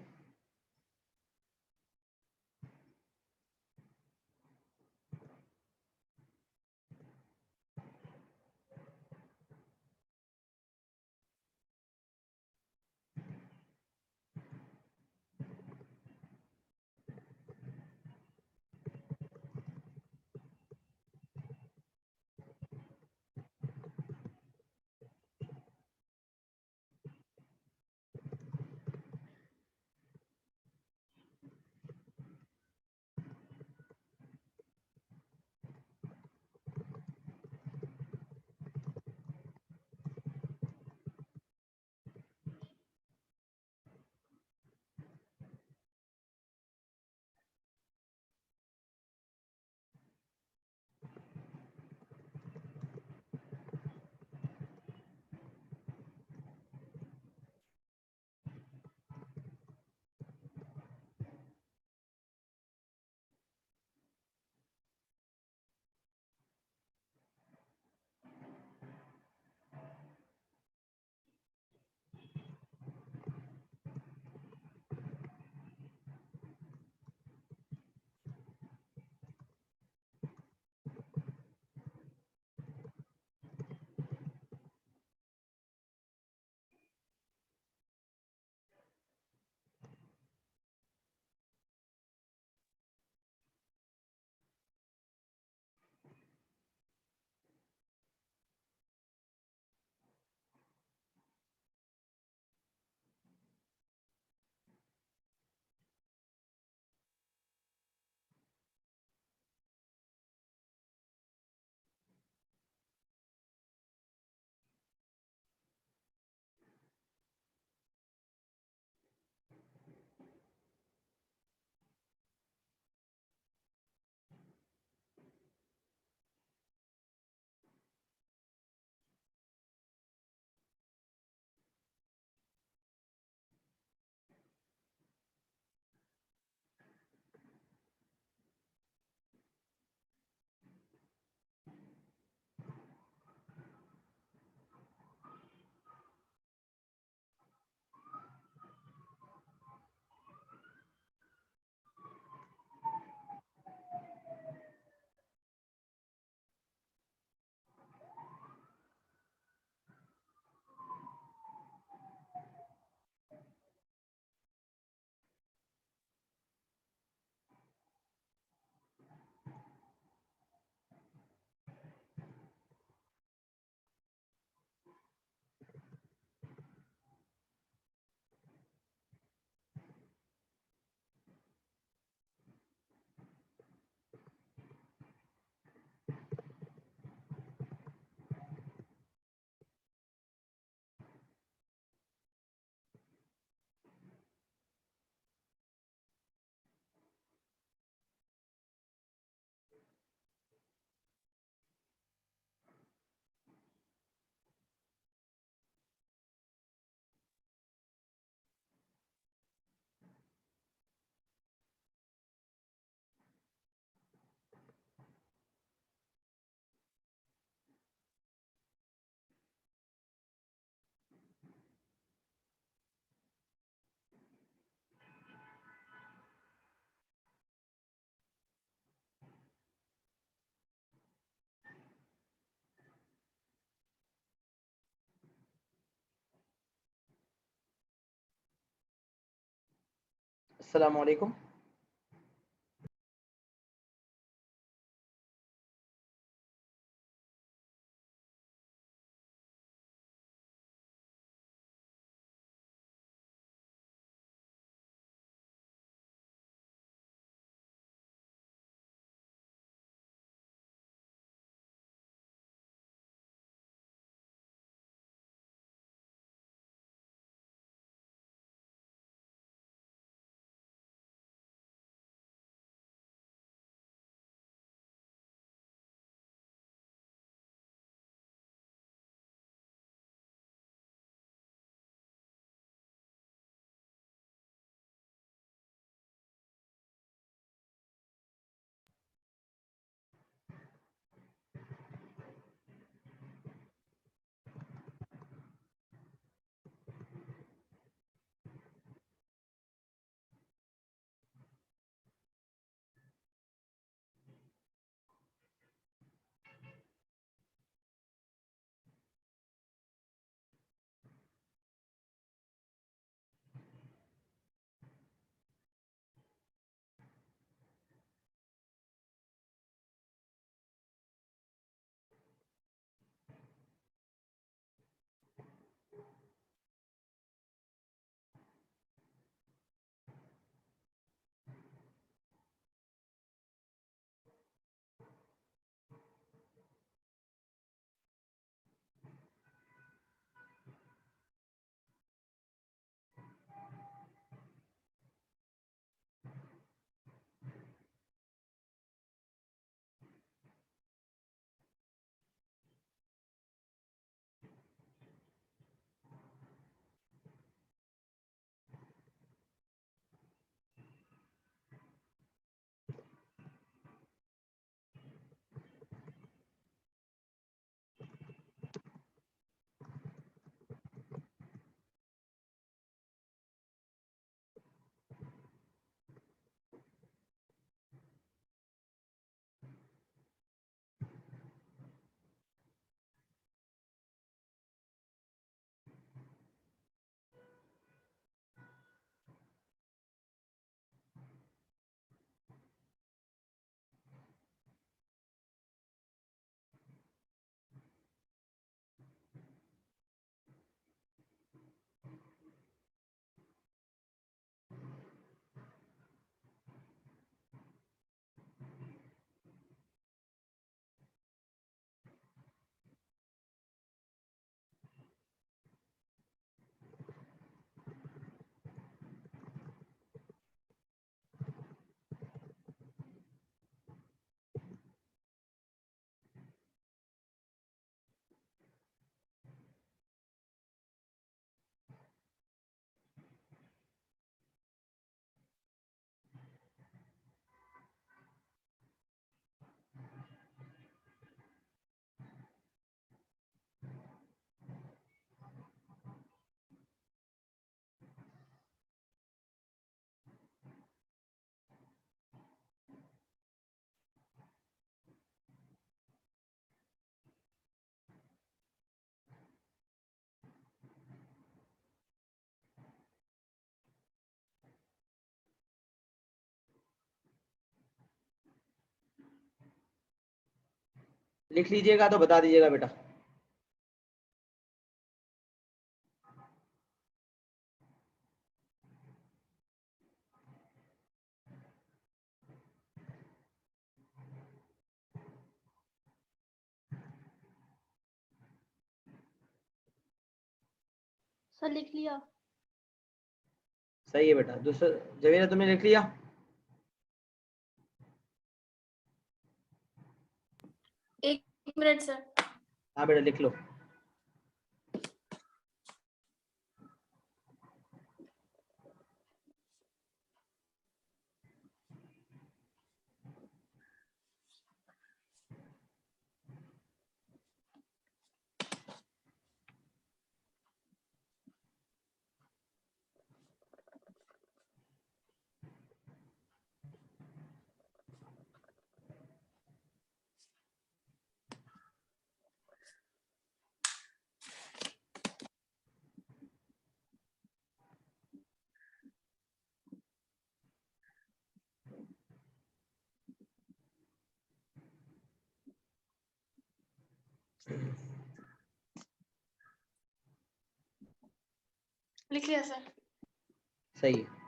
अस्सलाम वालेकुम। लिख लीजिएगा तो बता दीजिएगा बेटा। सर लिख लिया। सही है बेटा। दूसरा जवेरा तुमने लिख लिया? एक मिनट सर। हाँ बेटा लिख लो। लिख लिया सर। सही है।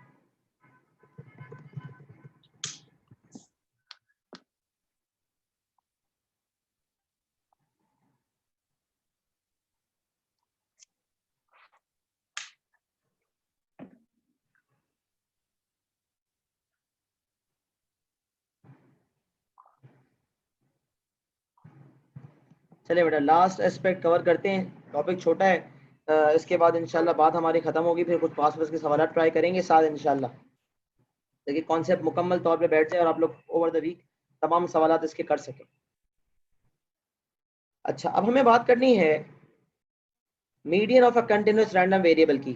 चलिए बेटा लास्ट एस्पेक्ट कवर करते हैं, टॉपिक छोटा है। इसके बाद इंशाल्लाह बात हमारी खत्म होगी, फिर कुछ पास के सवाल ट्राई करेंगे साथ इंशाल्लाह। देखिए कॉन्सेप्ट मुकम्मल तौर पे बैठ जाए और आप लोग ओवर द वीक तमाम सवाल इसके कर सकें। अच्छा, अब हमें बात करनी है median of a continuous random variable की।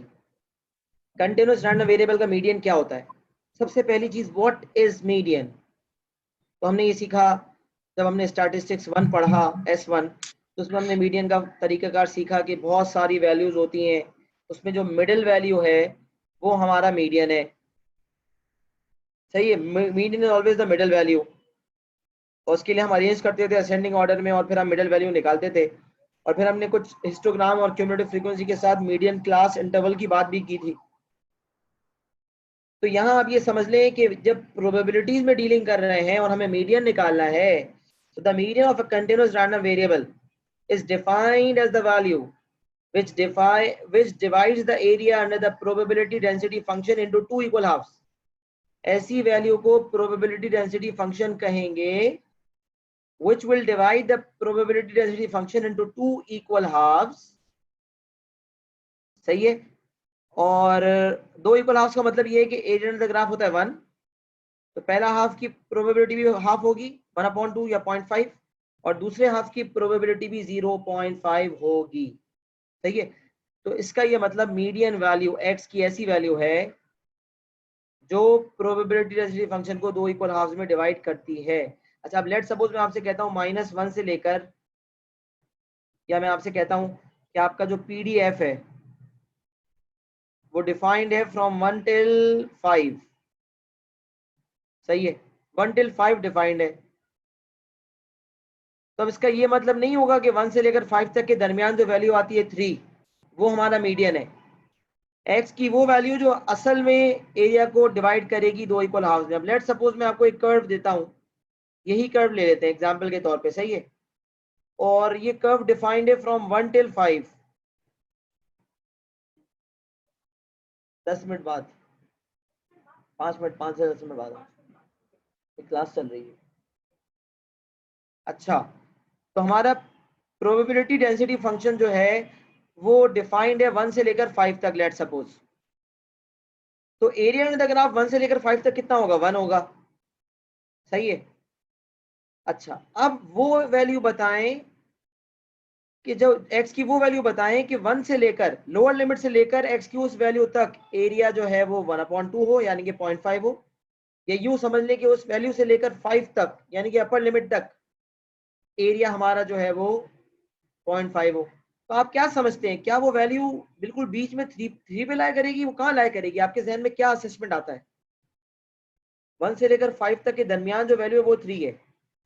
कंटिन्यूअस रैंडम वेरिएबल का मीडियन क्या होता है? सबसे पहली चीज व्हाट इज मीडियन। तो हमने ये सीखा जब हमने स्टैटिस्टिक्स 1 पढ़ा S1, तो उसमें हमने मीडियन का तरीकाकार सीखा कि बहुत सारी वैल्यूज होती हैं, उसमें जो मिडिल वैल्यू है वो हमारा मीडियन है। सही है, median is always the middle value. और उसके लिए हम अरेंज करते थे असेंडिंग ऑर्डर में और फिर हम मिडिल वैल्यू निकालते थे। और फिर हमने कुछ हिस्टोग्राम और क्यूमुलेटिव फ्रीक्वेंसी के साथ मीडियन क्लास इंटरवल की बात भी की थी। तो यहाँ आप ये समझ लें कि जब प्रोबेबिलिटीज में डीलिंग कर रहे हैं और हमें मीडियन निकालना है, तो the median of a continuous random variable is defined as the value which divides the area under the probability density function into two equal halves. ऐसी वैल्यू को probability density function कहेंगे which will divide the probability density function into two equal halves. सही है। और दो equal halves का मतलब ये है कि एरिया अंडर द ग्राफ होता है 1, तो पहला हाफ की प्रोबेबिलिटी भी हाफ होगी 1/2 या 0.5, और दूसरे हाफ की प्रोबेबिलिटी भी 0.5 होगी। सही है। तो इसका ये मतलब मीडियन वैल्यू x की ऐसी वैल्यू है जो प्रोबेबिलिटी डेंसिटी फंक्शन को दो इक्वल हाफ्स में डिवाइड करती है। अच्छा, अब लेट सपोज मैं आपसे कहता हूँ -1 से लेकर, या मैं आपसे कहता हूँ कि आपका जो PDF है वो डिफाइंड है फ्रॉम 1 till 5। सही है, 1 till 5 डिफाइंड है। तो अब इसका ये मतलब नहीं होगा कि 1 से लेकर 5 तक के दरमियान जो वैल्यू आती है 3, वो हमारा मीडियन है। x की वो वैल्यू जो असल में एरिया को डिवाइड करेगी दो इक्वल हाफ्स में। अब लेट सपोज मैं आपको एक कर्व देता हूं, यही कर्व ले लेते हैं एग्जांपल के तौर पे। सही है, और ये कर्व डिफाइंड है फ्रॉम 1 till 5। 10 मिनट बाद, 5 मिनट, 5 से 10 मिनट बाद क्लास चल रही है। अच्छा, तो हमारा प्रोबेबिलिटी डेंसिटी फंक्शन जो है वो डिफाइंड है 1 से लेकर 5 तक लेट सपोज। तो एरिया अंडर द ग्राफ 1 से लेकर 5 तक कितना होगा? 1 होगा। सही है। अच्छा, अब वो वैल्यू बताएं कि जो x की वो वैल्यू बताएं कि 1 से लेकर लोअर लिमिट से लेकर x की उस वैल्यू तक एरिया जो है वो 1/2 हो, यानी कि 0.5 हो, या यूं समझ लें कि उस वैल्यू से लेकर 5 तक यानी कि अपर लिमिट तक एरिया हमारा जो है वो 0.5 हो। तो आप क्या समझते हैं, क्या वो वैल्यू बिल्कुल बीच में 3 पे लाया करेगी? वो कहाँ लाया करेगी? आपके जहन में क्या असेसमेंट आता है? 1 से लेकर 5 तक के दरमियान जो वैल्यू है वो 3 है।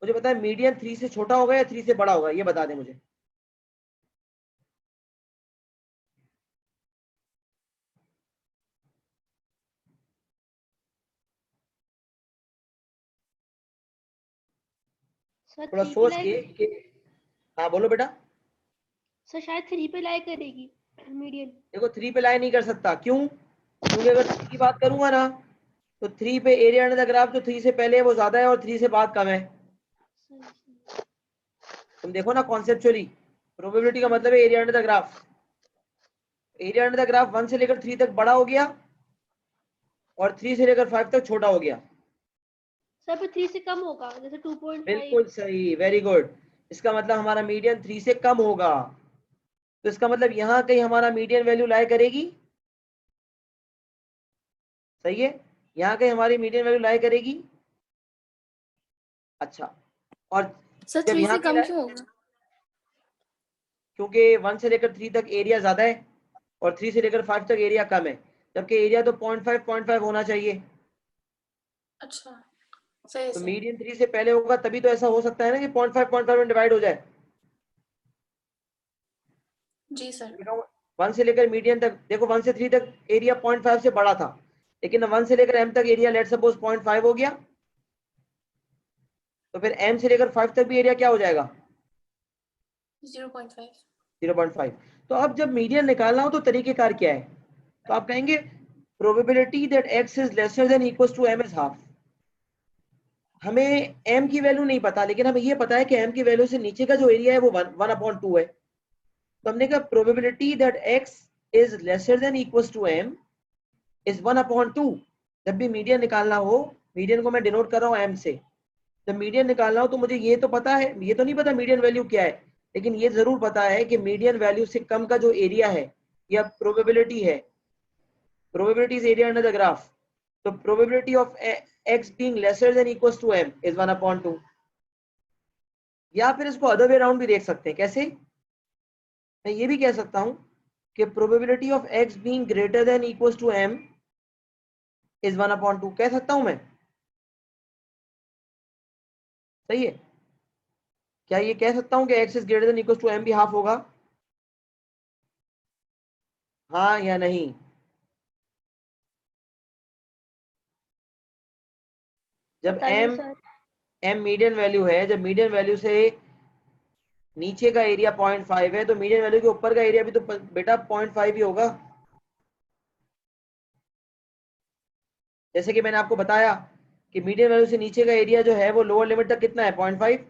मुझे पता है मीडियन 3 से छोटा होगा या 3 से बड़ा होगा, ये बता दें मुझे। सर थोड़ा 3 पे सोच लाए के हाँ बोलो बेटा। सर शायद 3 पे लाए करेगी मीडियन। देखो 3 पे लाई नहीं कर सकता, क्यों? क्योंकि अगर 3 की बात करूंगा ना, तो 3 पे एरिया अंडर द ग्राफ जो 3 से पहले है वो ज्यादा है और 3 से बाद कम है। तुम देखो ना कॉन्सेप्चुअली, प्रोबेबिलिटी का मतलब है area under the graph. Area under the graph 1 से लेकर 3 तक बड़ा हो गया और 3 से लेकर 5 तक छोटा हो गया। सर पर 3 से कम होगा, जैसे 2.5। बिल्कुल सही, वेरी गुड। इसका मतलब हमारा मीडियन 3 से कम होगा। तो इसका मतलब यहाँ कहीं हमारा मीडियन वैल्यू लाई करेगी। सही है, यहाँ कहीं हमारी मीडियन वैल्यू लाई करेगी। अच्छा, और सर जब 3 यहाँ से की कम क्यों होगा? क्योंकि 1 से लेकर 3 तक एरिया ज्यादा है और 3 से लेकर 5 तक एरिया कम है, जबकि एरिया तो 0.5 होना चाहिए। अच्छा, सही है तो सर। मीडियन 3 से पहले होगा, तभी तो ऐसा हो सकता है ना कि 0.5 में डिवाइड हो जाए। जी सर। 1 से लेकर मीडियन तक, देखो 1 से 3 तक एरिया 0.5 से बड़ा था, लेकिन 1 से लेकर m तक एरिया लेट सपोज 0.5 हो गया, तो फिर m से लेकर 5 तक भी एरिया क्या हो जाएगा? 0.5। 0.5। तो अब जब मीडियन निकालना हो तो तरीकेकार क्या है? तो आप कहेंगे probability that x is lesser than equals to m is half. हमें m की वैल्यू नहीं पता, लेकिन हमें ये पता है कि m की वैल्यू से नीचे का जो एरिया है वो 1/2 है। तो हमने कहा probability that x is lesser than equals to m is 1/2। जब भी मीडियन निकालना हो, मीडियन को मैं डिनोट कर रहा हूँ m से, जब मीडियन निकालना हो तो मुझे ये तो पता है, ये तो नहीं पता मीडियन वैल्यू क्या है, लेकिन ये जरूर पता है कि मीडियन वैल्यू से कम का जो एरिया है या प्रोबेबिलिटी है, probability is area under the graph, तो probability of x being lesser than equals to m is 1/2। या फिर इसको अदर वे अराउंड भी देख सकते हैं। कैसे? मैं ये भी कह सकता हूं कि probability of x being greater than equals to m is 1/2, कह सकता हूं मैं, सही है? क्या ये कह सकता हूं कि x is greater than equals to m भी हाफ होगा? हाँ या नहीं? जब बताइए m सर। मीडियन वैल्यू है, जब मीडियन वैल्यू से नीचे का एरिया 0.5 है, तो मीडियन वैल्यू के ऊपर का एरिया भी तो बेटा 0.5 ही होगा। जैसे कि मैंने आपको बताया कि मीडियन वैल्यू से नीचे का एरिया जो है वो लोअर लिमिट तक कितना है? 0.5।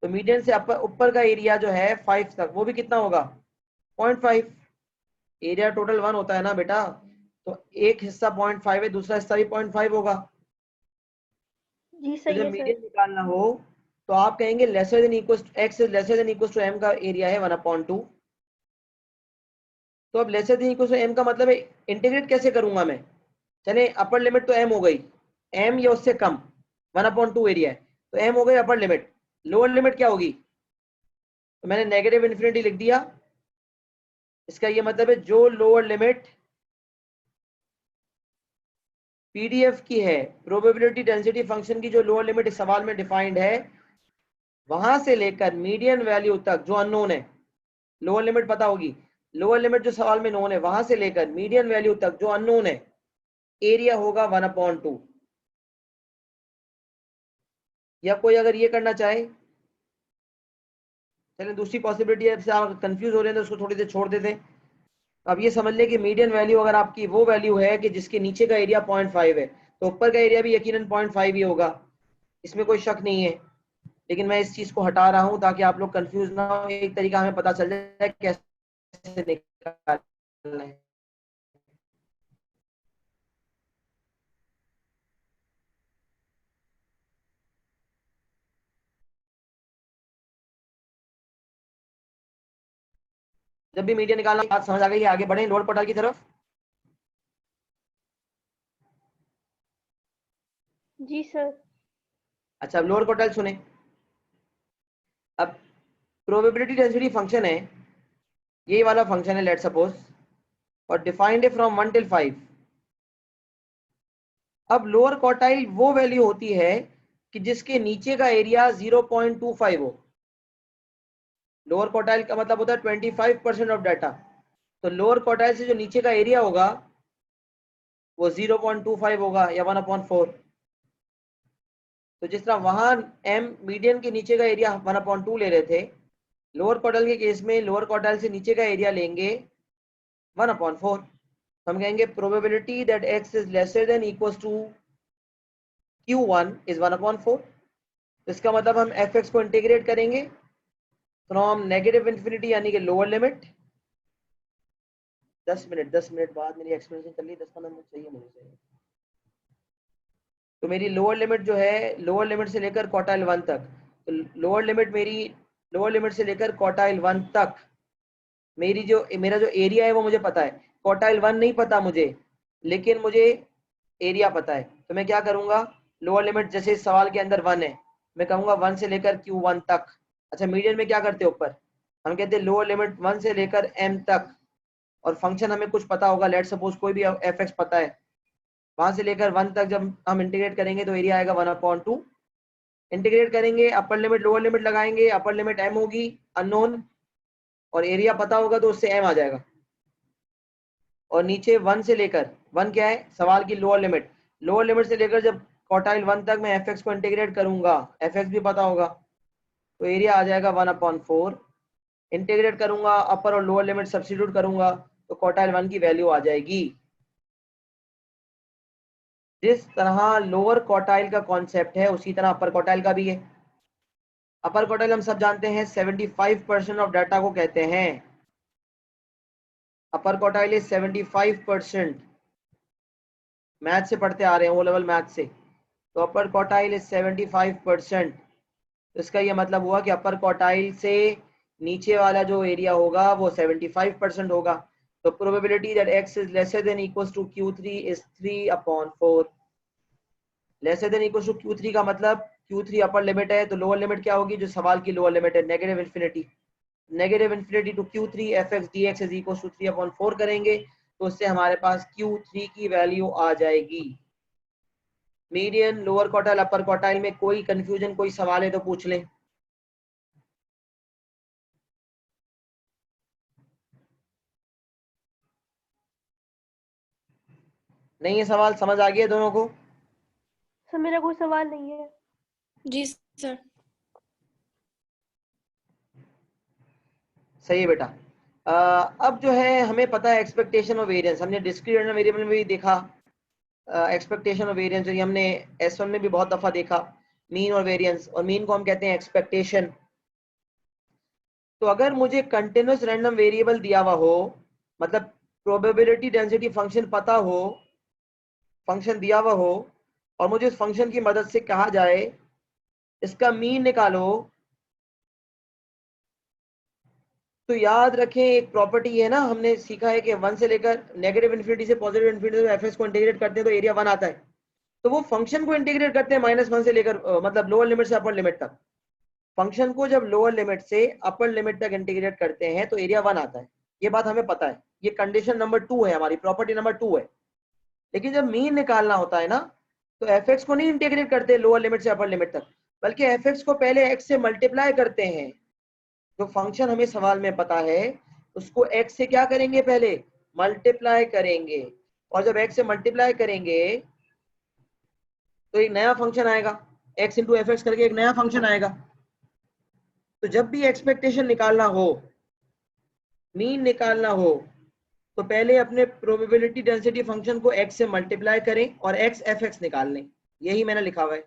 तो मीडियन से ऊपर का एरिया जो है 5 तक, वो भी कितना होगा? 0.5। एरिया टोटल 1 होता है ना बेटा, तो एक हिस्सा 0.5 है, दूसरा हिस्सा भी 0.5 होगा। जी तो सही जब है सर। मीडियन निकालना हो तो आप कहेंगे lesser than equals x is lesser than equals to m का एरिया है 1/2। तो अब lesser than equals to m का मतलब है इंटीग्रेट कैसे करूंगा मैं? चले अपर लिमिट तो m हो गई, m या उससे कम 1/2 एरिया है, तो m हो गई अपर लिमिट। लोअर लिमिट क्या होगी? तो मैंने नेगेटिव इन्फिनिटी लिख दिया। इसका ये मतलब है जो लोअर लिमिट पीडीएफ की है, प्रोबेबिलिटी डेंसिटी फंक्शन की जो लोअर लिमिट इस सवाल में डिफाइंड है, वहां से लेकर मीडियन वैल्यू तक जो अननोन है, लोअर लिमिट पता होगी, लोअर लिमिट जो सवाल में नोन है वहां से लेकर मीडियन वैल्यू तक जो अननोन है, एरिया होगा 1/2। या कोई अगर ये करना चाहे, चलिए दूसरी पॉसिबिलिटी से आप कंफ्यूज हो रहे हैं तो उसको थोड़ी देर छोड़ देते हैं। अब ये समझ लें कि मीडियन वैल्यू अगर आपकी वो वैल्यू है कि जिसके नीचे का एरिया 0.5 है, तो ऊपर का एरिया भी यकीनन 0.5 ही होगा, इसमें कोई शक नहीं है। लेकिन मैं इस चीज को हटा रहा हूं ताकि आप लोग कंफ्यूज ना हो, एक तरीका हमें पता चल जाए कैसे निकालना है। जब भी मीडियन निकालना बात समझ आ गई है, आगे बढ़े लोअर क्वार्टाइल की तरफ। जी सर। अच्छा, अब लोअर क्वार्टाइल सुने। अब प्रोबेबिलिटी डेंसिटी फंक्शन है, यही वाला फंक्शन है लेट सपोज, और डिफाइंड है फ्रॉम 1 till 5। अब लोअर क्वार्टाइल वो वैल्यू होती है कि जिसके नीचे का एरिया 0.25 हो। लोअर क्वार्टाइल का मतलब होता है 25% ऑफ डाटा। तो लोअर क्वार्टाइल से जो नीचे का एरिया होगा वो 0.25 होगा या 1/4। तो जिस तरह वहां m मीडियन के नीचे का एरिया 1/2 ले रहे थे, लोअर क्वार्टाइल के केस में लोअर क्वार्टाइल से नीचे का एरिया लेंगे 1/4। हम कहेंगे probability that x is lesser than equals to q1 is 1/4। तो इसका मतलब हम fx को इंटीग्रेट करेंगे फ्रॉम नेगेटिव इन्फिनिटी यानी कि लोअर लिमिट। 10 मिनट बाद मेरी एक्सप्लेनेशन चल रही है, 10-15 मिनट चाहिए मुझे। तो मेरी लोअर लिमिट जो है, लोअर लिमिट से लेकर क्वार्टाइल 1 तक, तो लोअर लिमिट मेरी, लोअर लिमिट से लेकर क्वार्टाइल 1 तक मेरी जो मेरा जो एरिया है वो मुझे पता है। क्वार्टाइल 1 नहीं पता मुझे, लेकिन मुझे एरिया पता है। तो मैं क्या करूंगा, लोअर लिमिट जैसे इस सवाल के अंदर 1 है, मैं कहूंगा 1 से लेकर Q1 तक। अच्छा, मीडियन में क्या करते हैं ऊपर, हम कहते हैं लोअर लिमिट 1 से लेकर m तक, और फंक्शन हमें कुछ पता होगा, लेट सपोज कोई भी fx पता है, वहां से लेकर 1 तक जब हम इंटीग्रेट करेंगे तो एरिया आएगा 1/2। इंटीग्रेट करेंगे, अपर लिमिट लोअर लिमिट लगाएंगे, अपर लिमिट m होगी अननोन, और एरिया पता होगा तो उससे m आ जाएगा। और नीचे 1 से लेकर, 1 क्या है सवाल की लोअर लिमिट, लोअर लिमिट से लेकर जब क्वार्टाइल 1 तक मैं एफ को इंटीग्रेट करूंगा, एफ भी पता होगा, तो एरिया आ जाएगा 1/4। इंटीग्रेट करूंगा, अपर और लोअर लिमिट सब्स्टिट्यूट करूंगा, तो क्वार्टाइल 1 की वैल्यू आ जाएगी। जिस तरह लोअर क्वार्टाइल का कॉन्सेप्ट है उसी तरह अपर क्वार्टाइल का भी है। अपर क्वार्टाइल हम सब जानते हैं 75% ऑफ डाटा को कहते हैं। अपर क्वार्टाइल इज 75%, मैथ से पढ़ते आ रहे हैं, वो लेवल मैथ से। तो अपर क्वार्टाइल इज 75%। तो इसका ये मतलब हुआ कि अपर क्वार्टाइल से नीचे वाला जो एरिया होगा वो 75% होगा। तो probability that x is lesser than equals to Q3 is 3/4। Lesser than equals to Q3 का मतलब Q3 अपर लिमिट है, तो लोअर लिमिट क्या होगी जो सवाल की लोअर लिमिट है, negative infinity. Negative infinity to Q3 fx dx is equals to 3/4 करेंगे, तो उससे हमारे पास Q3 की वैल्यू आ जाएगी। मीडियन, लोअर क्वार्टाइल, अपर क्वार्टाइल में कोई कंफ्यूजन, कोई सवाल है तो पूछ लें। नहीं है सवाल, समझ आ गया दोनों को? सर मेरा कोई सवाल नहीं है। जी सर। सही है बेटा। अब जो है हमें पता है एक्सपेक्टेशन और वेरिएंस, हमने डिस्क्रीट रैंडम वेरिएबल में भी देखा एक्सपेक्टेशन और वेरिएंस, और ये हमने S1 में भी बहुत दफा देखा, मीन और वेरिएंस, और मीन को हम कहते हैं एक्सपेक्टेशन। तो अगर मुझे कंटिन्यूस रैंडम वेरिएबल दिया हुआ हो, मतलब प्रोबेबिलिटी डेंसिटी फंक्शन पता हो, फंक्शन दिया हुआ हो, और मुझे उस फंक्शन की मदद से कहा जाए इसका मीन निकालो, तो याद रखें एक प्रॉपर्टी है ना, हमने सीखा है कि 1 से लेकर नेगेटिव इन्फिनिटी से पॉजिटिव इन्फिनिटी तक एफ को इंटीग्रेट करते हैं तो एरिया 1 आता है। तो वो फंक्शन को इंटीग्रेट करते हैं -1 से लेकर मतलब लोअर लिमिट से अपर लिमिट तक। फंक्शन को जब लोअर लिमिट से अपर लिमिट तक इंटीग्रेट करते हैं तो एरिया 1 आता है, ये बात हमें पता है, ये कंडीशन नंबर 2 है, हमारी प्रॉपर्टी नंबर 2 है। लेकिन जब मीन निकालना होता है ना, तो एफ को नहीं इंटीग्रेट करते लोअर लिमिट से अपर लिमिट तक, बल्कि एफ को पहले एक्स से मल्टीप्लाई करते हैं। जो फंक्शन हमें सवाल में पता है उसको x से क्या करेंगे, पहले मल्टीप्लाई करेंगे, और जब x से मल्टीप्लाई करेंगे तो एक नया फंक्शन आएगा, x इंटू एफ करके एक नया फंक्शन आएगा। तो जब भी एक्सपेक्टेशन निकालना हो, मीन निकालना हो, तो पहले अपने प्रोबेबिलिटी डेंसिटी फंक्शन को x से मल्टीप्लाई करें और x f निकाल लें। यही मैंने लिखा हुआ है,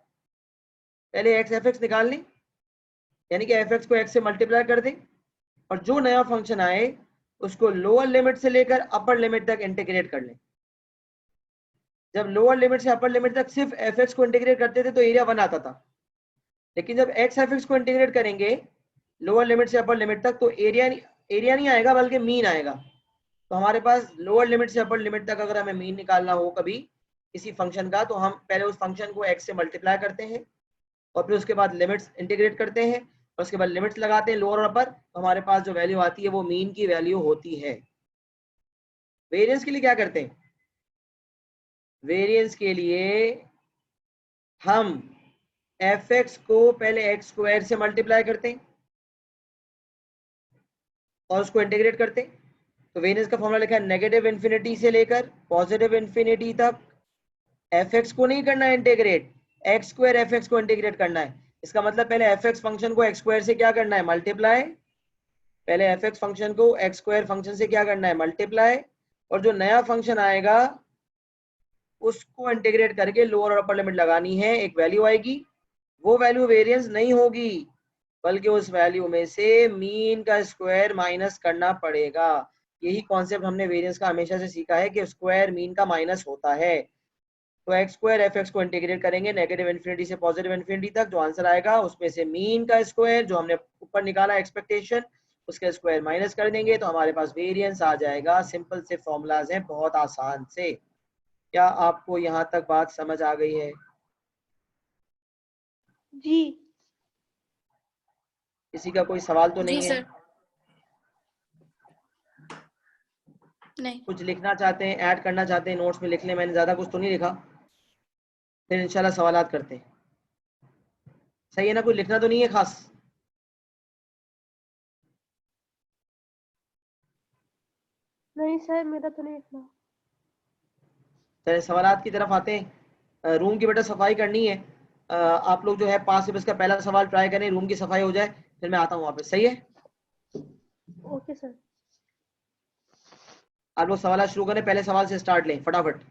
पहले x f निकाल लें, यानी कि f को x से मल्टीप्लाई कर दें, और जो नया फंक्शन आए उसको लोअर लिमिट से लेकर अपर लिमिट तक इंटीग्रेट कर लें। जब लोअर लिमिट से अपर लिमिट तक सिर्फ एफ को इंटीग्रेट करते थे तो एरिया 1 आता था, लेकिन जब एक्स एफ को इंटीग्रेट करेंगे लोअर लिमिट से अपर लिमिट तक तो एरिया नहीं आएगा बल्कि मीन आएगा। तो हमारे पास लोअर लिमिट से अपर लिमिट तक अगर हमें मीन निकालना हो कभी किसी फंक्शन का, तो हम पहले उस फंक्शन को एक्स से मल्टीप्लाई करते हैं और फिर उसके बाद लिमिट्स इंटीग्रेट करते हैं और उसके बाद लिमिट्स लगाते हैं लोअर और अपर, तो हमारे पास जो वैल्यू आती है वो मीन की वैल्यू होती है। वेरिएंस के लिए क्या करते हैं, वेरिएंस के लिए हम एफ को पहले एक्स स्क्वायर से मल्टीप्लाई करते हैं और उसको इंटीग्रेट करते हैं। तो वेरिएंस का फॉर्मूला लिखा है नेगेटिव इन्फिनिटी से लेकर पॉजिटिव इन्फिनिटी तक एफ को नहीं करना है इंटीग्रेट, एक्स स्क्वायर एफ को इंटीग्रेट करना है। इसका मतलब पहले एफ फंक्शन को एक्स स्क्वायर से क्या करना है, मल्टीप्लाई, पहले एफ फंक्शन को एक्स स्क्वायर फंक्शन से क्या करना है, मल्टीप्लाई, और जो नया फंक्शन आएगा उसको इंटीग्रेट करके लोअर और अपर लिमिट लगानी है, एक वैल्यू आएगी, वो वैल्यू वेरिएंस नहीं होगी बल्कि उस वैल्यू में से मीन का स्क्वायर माइनस करना पड़ेगा। यही कॉन्सेप्ट हमने वेरिएंस का हमेशा से सीखा है कि स्क्वायर मीन का माइनस होता है। तो एक्स स्क्वायर एफ को इंटीग्रेट करेंगे नेगेटिव इन्फिनिटी से पॉजिटिव इन्फिनिटी तक, जो आंसर आएगा उसमें से मीन का स्क्वायर जो हमने ऊपर निकाला एक्सपेक्टेशन उसका स्क्वायर माइनस कर देंगे तो हमारे पास वेरिएंस आ जाएगा। सिंपल से फॉर्मूलाज हैं, बहुत आसान से। क्या आपको यहाँ तक बात समझ आ गई है? जी। किसी का कोई सवाल तो जी नहीं है? सर। नहीं। कुछ लिखना चाहते हैं, ऐड करना चाहते हैं नोट्स में लिख लें, मैंने ज़्यादा कुछ तो नहीं लिखा, फिर इंशाल्लाह सवालात करते हैं। सही है ना, कुछ लिखना तो नहीं है खास? नहीं सर, मेरा तो नहीं खुला। चलिए सवालात की तरफ आते हैं। रूम की बेटा सफाई करनी है। आप लोग जो है 5 से 10 का पहला सवाल ट्राई करें, रूम की सफाई हो जाए, फिर मैं आता हूँ वापस। सही है? Okay sir. आप लोग सवाल शुरू करें, पहले सवाल से स्टार्ट लें फटाफट।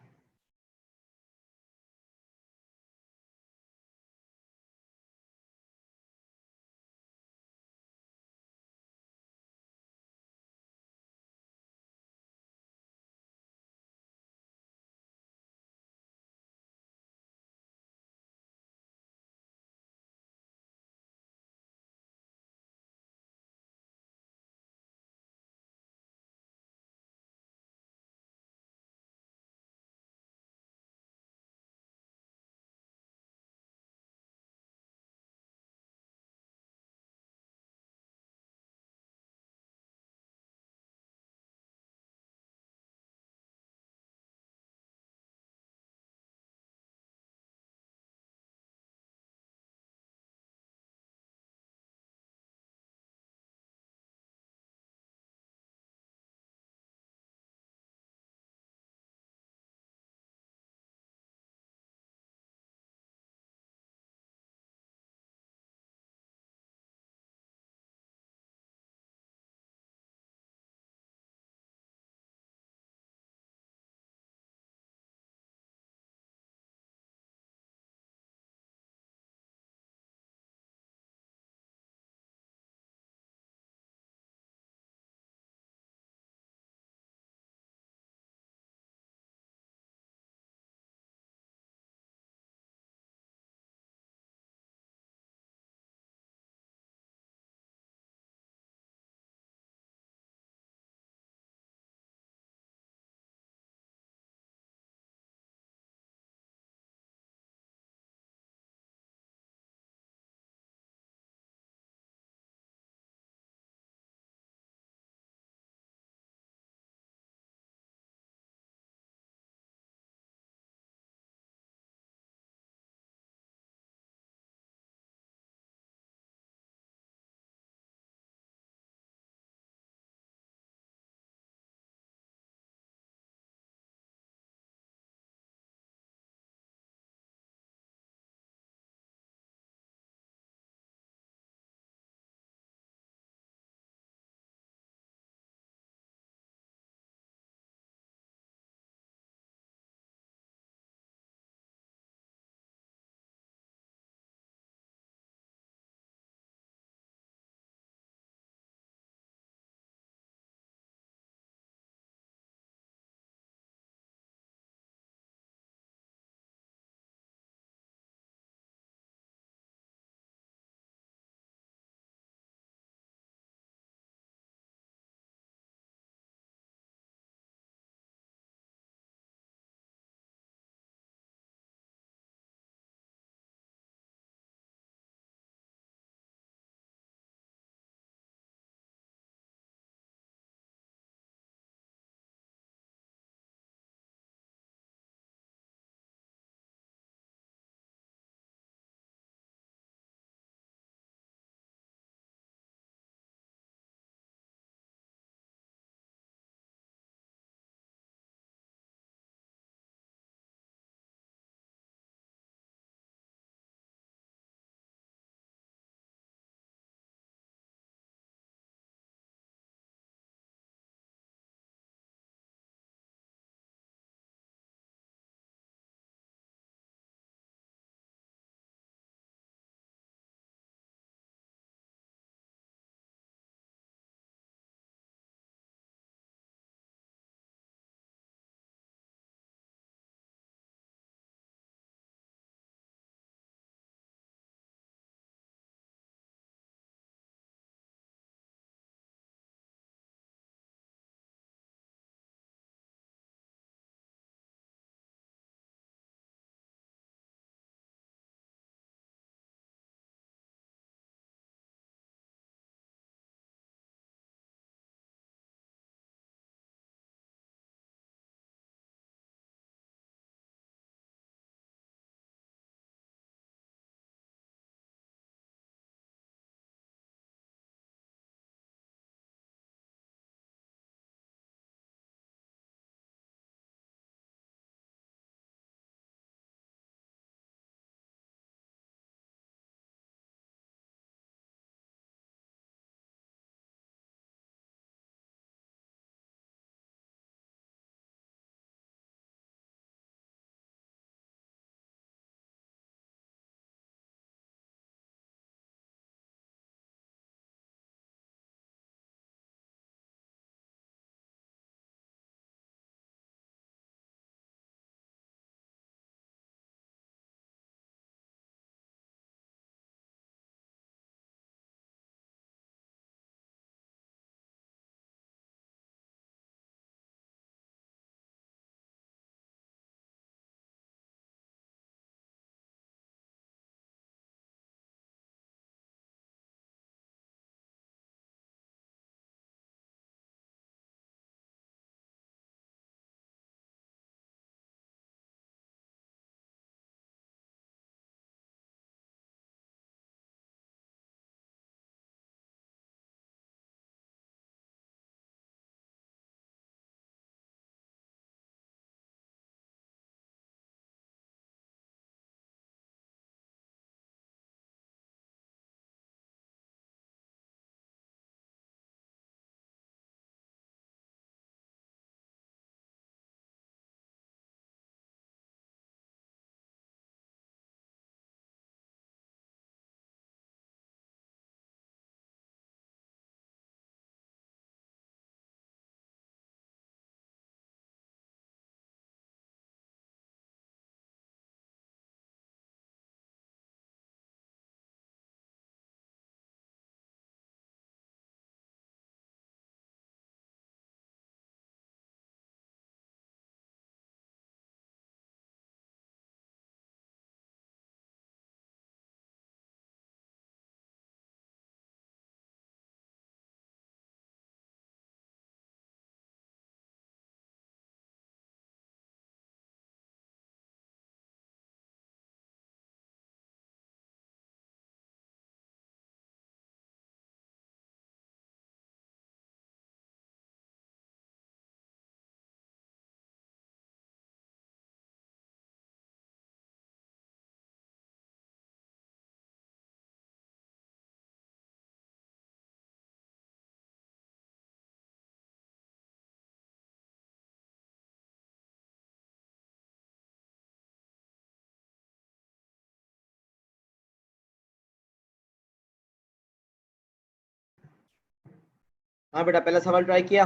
हाँ बेटा, पहला सवाल ट्राई किया।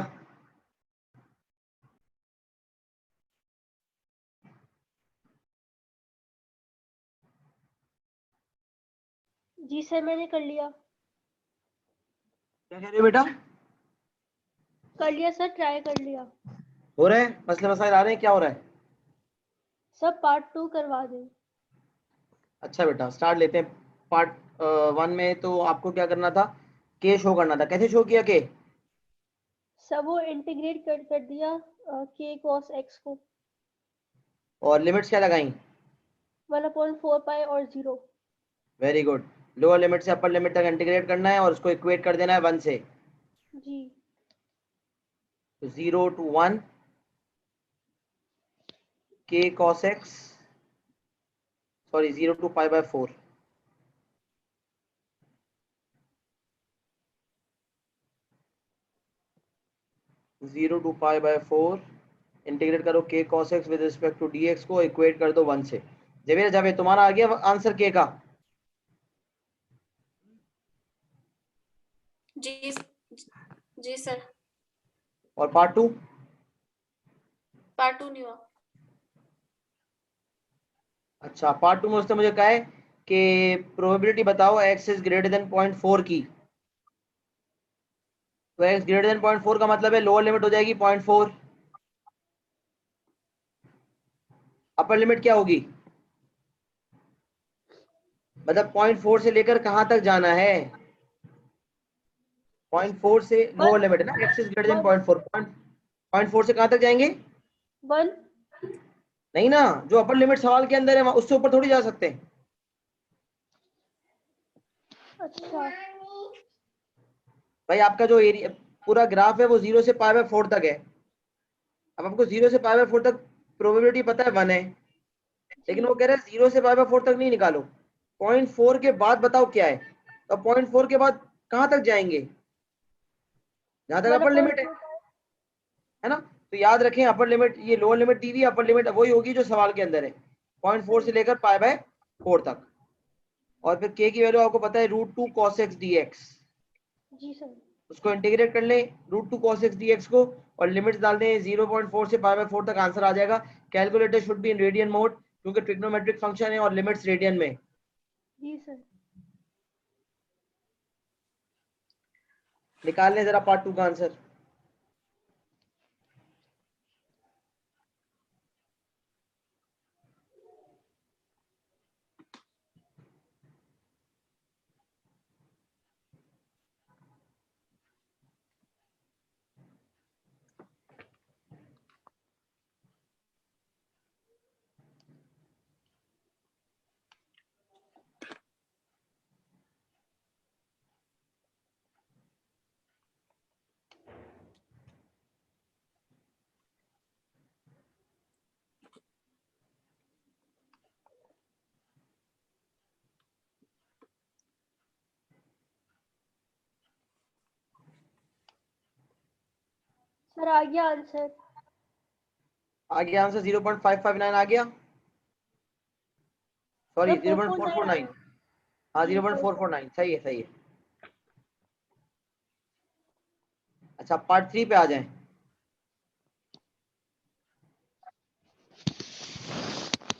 जी सर मैंने कर लिया। क्या कह रहे हो बेटा? कर लिया सर, ट्राई कर लिया। हो रहा है? मसले मसाइल आ रहे हैं? क्या हो रहा है? सब पार्ट 2 करवा दें। अच्छा बेटा, स्टार्ट लेते हैं। पार्ट 1 में तो आपको क्या करना था? के शो करना था। कैसे शो किया के? सब वो इंटीग्रेट कर दिया के कॉस एक्स को। और लिमिट्स क्या लगाई? 1/4 पाई और 0। Very good. लोअर लिमिट से अपर लिमिट तक इंटीग्रेट करना है और उसको इक्वेट कर देना है 1 से। जी। तो 0 to 1 के cos x, sorry 0 to π/4। 0 to π/4 integrate करो के cos x with respect to d x को, इक्वेट कर दो 1 से। जवेद जावेद, तुम्हारा आ गया आंसर के का? जी जी सर। और पार्ट 2? पार्ट 2 नहीं हुआ। अच्छा, पार्ट 2 में उसने मुझे कहा है कि प्रोबेबिलिटी बताओ x इज ग्रेटर देन 0.4 की। तो x ग्रेटर देन 0.4 का मतलब है लोअर लिमिट हो जाएगी 0.4। अपर लिमिट क्या होगी? मतलब 0.4 से लेकर कहां तक जाना है? 0.4 से लोअर 1 लिमिट है ना, x इज ग्रेटर देन 1 0.4। 0.4 से कहां तक जाएंगे? 1। नहीं ना, जो अपर लिमिट सवाल के अंदर है उससे ऊपर थोड़ी जा सकते हैं। अच्छा भाई आपका जो एरिया पूरा ग्राफ है वो 0 से π/4 तक है। अब आपको 0 से π/4 तक प्रोबेबिलिटी पता है 1 है, जी। लेकिन वो कह रहे हैं 0 से π/4 तक नहीं निकालो, 0.4 के बाद बताओ क्या है। तो 0.4 के बाद कहां तक जाएंगे? जहां तक अपर लिमिट 1/4 है ना। तो याद रखें, अपर लिमिट ये लोअर लिमिट दी हुई है, अपर लिमिट वही होगी जो सवाल के अंदर है, 0.4 से लेकर π/4 तक। और फिर के की वैल्यू आपको पता है √2 cos x dx। जी सर। उसको इंटीग्रेट कर लें √2 cos x dx को, और लिमिट्स डाल दें 0.4 से π/4 तक, आंसर आ जाएगा। Calculator should be in radian mode क्योंकि ट्रिग्नोमेट्रिक फंक्शन है और लिमिट्स रेडियन में। जी सर। निकाल लें जरा पार्ट 2 का आंसर। सर आ गया आंसर। आ गया आंसर 0.559 आ गया, सॉरी सर 449 0.449। आया। हाँ जी 0.449, सही है सही है। अच्छा, पार्ट 3 पे आ जाएं।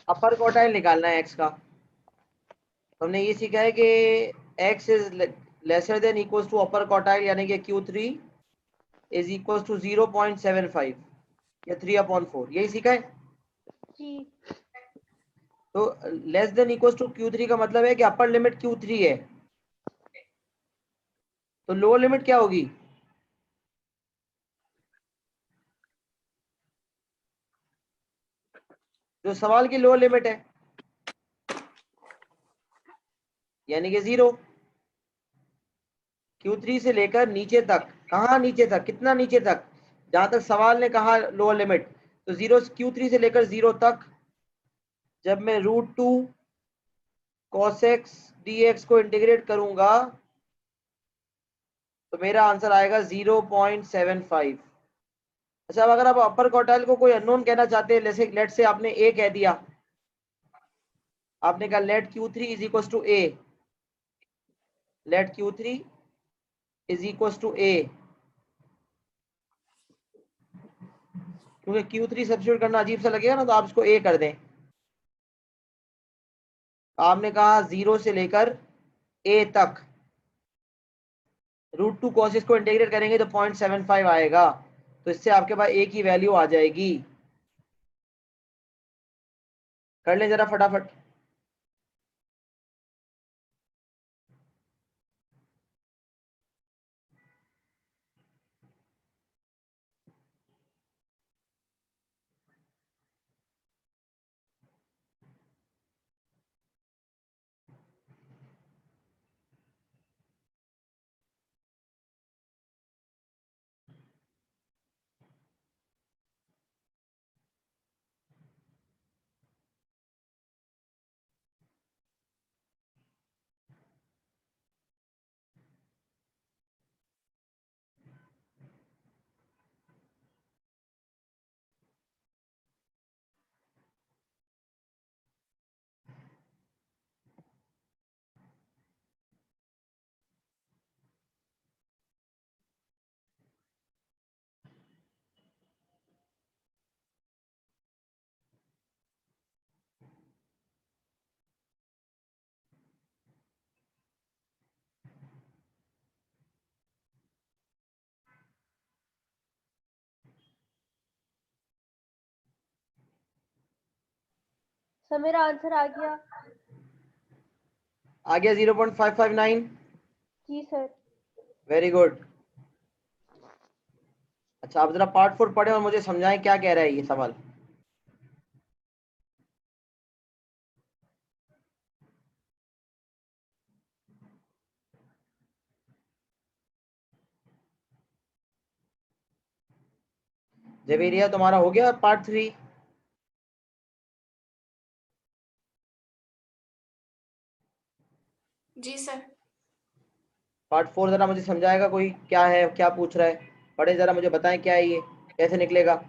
अपर क्वार्टाइल निकालना है एक्स का। तो हमने ये सीखा है कि x is lesser than equals to upper quartile, यानी कि Q3 इज इक्वल्स टू 0.75 या 3/4, यही सीखा है। जी। तो less than equals to Q3 का मतलब है कि अपर लिमिट Q3 है, तो लोअर लिमिट क्या होगी? जो सवाल की लोअर लिमिट है, यानी कि 0। Q3 से लेकर नीचे तक, कहाँ नीचे तक, कितना नीचे तक? जहां तक सवाल ने कहा लोअर लिमिट, तो 0 Q3 से लेकर 0 तक जब मैं √2 cos x dx को इंटीग्रेट करूंगा तो मेरा आंसर आएगा 0.75। अच्छा, अब अगर आप अपर क्वार्टाइल को कोई अननोन कहना चाहते हैं, जैसे लेट से आपने a कह दिया, आपने कहा let Q3 is equal to a, let Q3 is equal to a, क्योंकि Q3 सब्स्टिट्यूट करना अजीब सा लगेगा ना, तो आप इसको A कर दें। आपने कहा 0 से लेकर A तक √2 cos को इंटीग्रेट करेंगे तो 0.75 आएगा, तो इससे आपके पास A की वैल्यू आ जाएगी। कर लें जरा फटाफट। सर मेरा आंसर आ गया। आ गया 0.559। जी सर। Very good. अच्छा, आप जरा पार्ट 4 पढ़े और मुझे समझाएं क्या कह रहा है ये सवाल। जवेरिया, तुम्हारा हो गया पार्ट 3? जी सर। पार्ट 4 जरा मुझे समझाएगा कोई, क्या है, क्या पूछ रहा है? पढ़े जरा, मुझे बताएं क्या है ये, कैसे निकलेगा।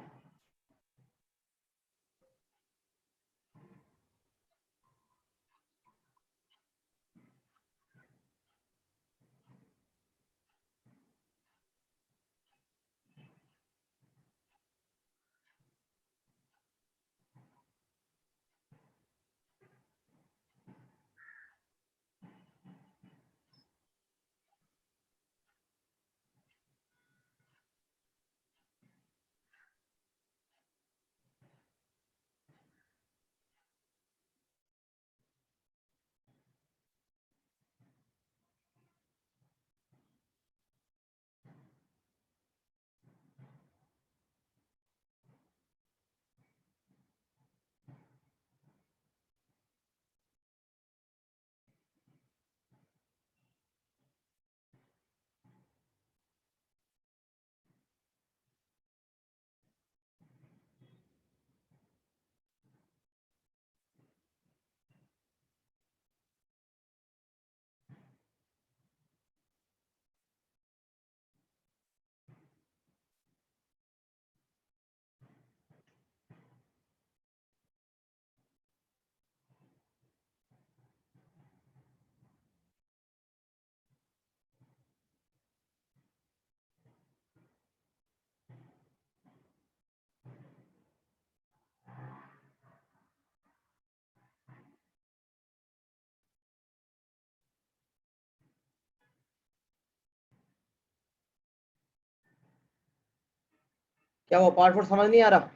क्या वो पार्ट 4 समझ नहीं आ रहा?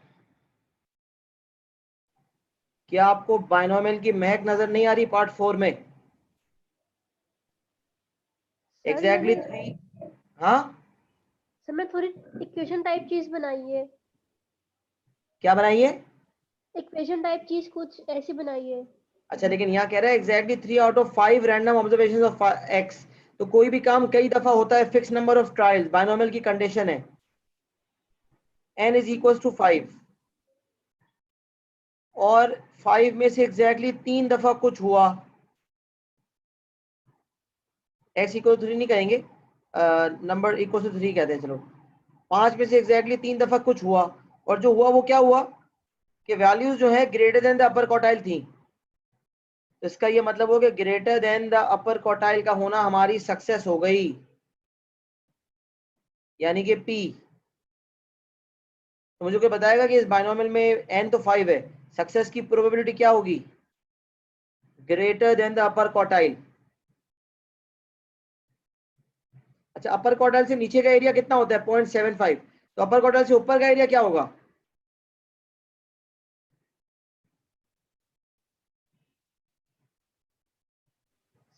क्या आपको बाइनोमियल की महक नजर नहीं आ रही पार्ट 4 में? सर एग्जैक्टली मैंने 3। हाँ, सर मैं थोड़ी इक्वेशन टाइप चीज बनाई है। क्या बनाइए? इक्वेशन टाइप चीज कुछ ऐसी बनाई है। अच्छा, लेकिन यहाँ कह रहा है exactly 3 out of 5 random observation of x. तो कोई भी काम कई दफा होता है, fix number of trials, binomial की कंडीशन है n इज इक्वल टू 5, और 5 में से एग्जैक्टली 3 दफा कुछ हुआ, x इक्वल टू 3 नहीं कहेंगे, नंबर इक्वल टू 3 कहते हैं, चलो 5 में से एग्जैक्टली 3 दफा कुछ हुआ, और जो हुआ वो क्या हुआ कि वैल्यूज जो है greater than the upper quartile थी। तो इसका ये मतलब हो गया greater than the upper quartile का होना हमारी सक्सेस हो गई, यानी कि P। तो मुझे क्या बताएगा कि इस बाइनोमियल में n तो 5 है, सक्सेस की प्रोबेबिलिटी क्या होगी? Greater than the upper quartile. अच्छा, अपर क्वार्टाइल से नीचे का एरिया कितना होता है? 0.75। तो अपर क्वार्टाइल से ऊपर का एरिया क्या होगा?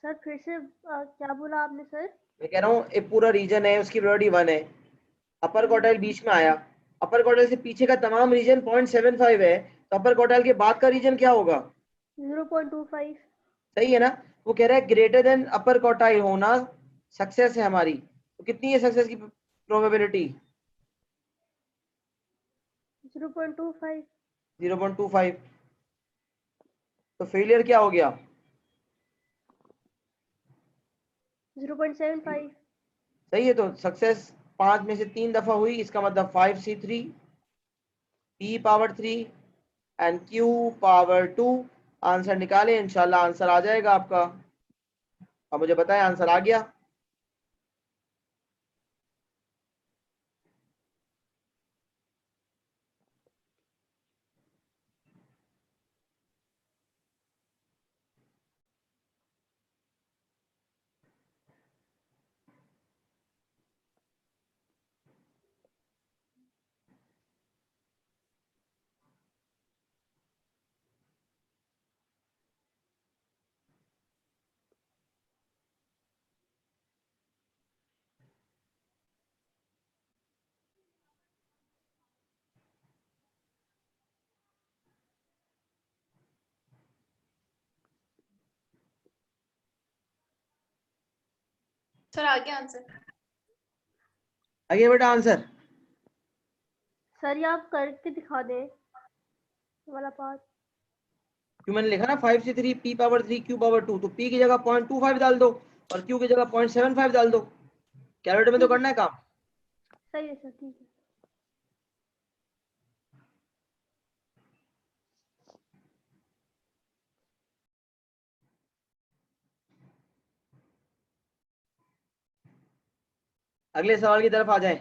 सर फिर से क्या बोला आपने सर? मैं कह रहा हूँ एक पूरा रीजन है, उसकी प्रोबेबिलिटी 1 है, अपर हम्म, क्वार्टाइल बीच में आया, अपर क्वार्टाइल से पीछे का तमाम रीजन 0.75 है, तो अपर क्वार्टाइल के बाद का रीजन क्या होगा? 0.25। सही है ना? वो कह रहा है ग्रेटर देन अपर क्वार्टाइल होना सक्सेस है हमारी। तो कितनी है सक्सेस की प्रोबेबिलिटी? 0.25। 0.25। तो फेलियर क्या हो गया? 0.75। सही है, तो सक्सेस 5 में से 3 दफा हुई, इसका मतलब 5c3 p power 3 and q power 2। Answer निकाले, इंशाल्लाह आंसर आ जाएगा आपका। अब मुझे बताएं आंसर आ गया? सर आ गया आंसर। आगे बेटा आंसर। सर ये आप करके दिखा दें ये वाला पार्ट। क्यों मैंने लिखा ना 5c3 p power 3 q power 2, तो p की जगह 0.25 डाल दो और q की जगह 0.75 डाल दो। कैलकुलेटर में तो ठीक है करना है काम। सही है सर, ठीक है। अगले सवाल की तरफ आ जाए।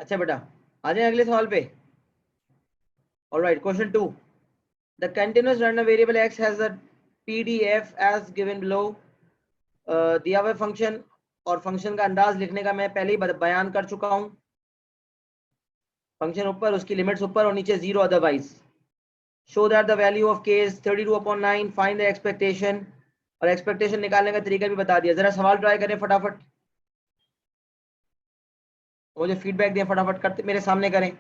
अच्छा बेटा, आ जाए अगले सवाल पे। Alright, question 2। The continuous random variable x has the pdf as given below. दिया हुआ फंक्शन और फंक्शन का अंदाज लिखने का मैं पहले ही बयान कर चुका हूं। फंक्शन ऊपर, उसकी लिमिट्स ऊपर और नीचे zero otherwise. Show that the value of k is 32/9, find the expectation. और एक्सपेक्टेशन निकालने का तरीका भी बता दिया। जरा सवाल ट्राई करें फटाफट, मुझे फीडबैक दें फटाफट, करते मेरे सामने करें।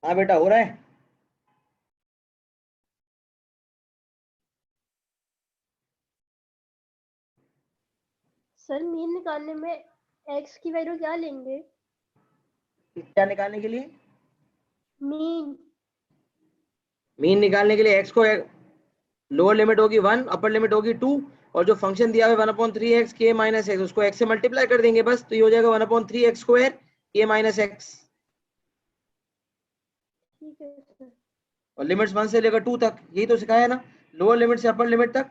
हाँ बेटा हो रहा है। सर मीन निकालने में एक्स की वैल्यू क्या लेंगे? क्या निकालने के लिए? मीन। मीन निकालने के लिए एक्स को लोअर लिमिट होगी 1, अपर लिमिट होगी 2, और जो फंक्शन दिया हुआ है 1/3x k माइनस एक्स, उसको x से मल्टीप्लाई कर देंगे बस, तो ये हो जाएगा 1/3x² k माइनस एक्स। ठीक है सर। और लिमिट्स 1 से लेकर 2 तक, यही तो सिखाया है ना, लोअर लिमिट से अपर लिमिट तक।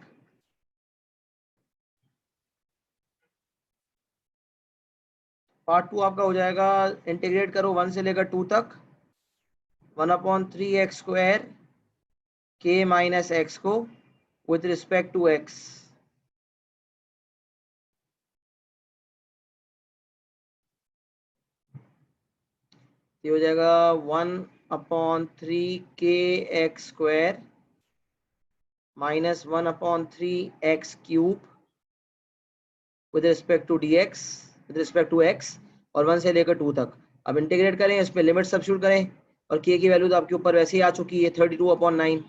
पार्ट 2 आपका हो जाएगा, इंटीग्रेट करो 1 से लेकर 2 तक 1/3x² k माइनस एक्स को विथ रिस्पेक्ट टू x। ये हो जाएगा 1/3kx² minus 1/3x³ with respect to dx, with respect to x, और 1 से लेकर 2 तक। अब इंटीग्रेट करें, इसमें लिमिट सब्स्टिट्यूट करें, और k की वैल्यू तो आपके ऊपर वैसे ही आ चुकी है 32/9।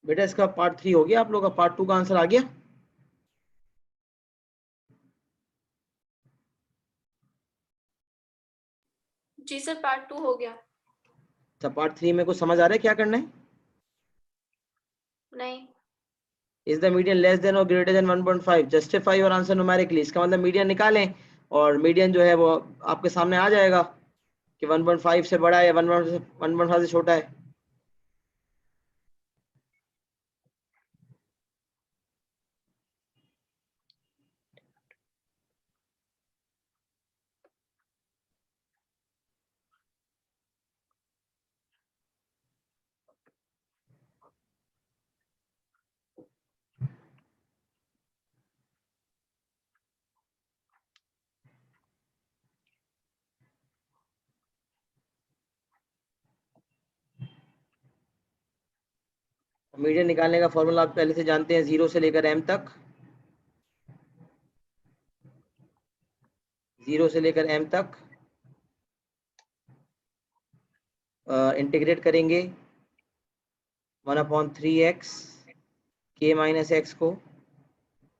बेटा इसका पार्ट 3 हो गया, आप लोग का पार्ट 2 का आंसर आ गया? जी सर, पार्ट 2 हो गया। अच्छा, पार्ट 3 में कुछ समझ आ रहा है क्या करना है? नहीं। Is the median less than or greater than 1.5, justify your answer numerically. इसका मतलब मीडियन निकालें और मीडियन जो है वो आपके सामने आ जाएगा कि 1.5 से बड़ा है या 1.5 से छोटा है। मीडियन निकालने का फॉर्मूला आप पहले से जानते हैं, 0 से लेकर m तक, 0 से लेकर m तक इंटीग्रेट करेंगे 1/3x k माइनस एक्स को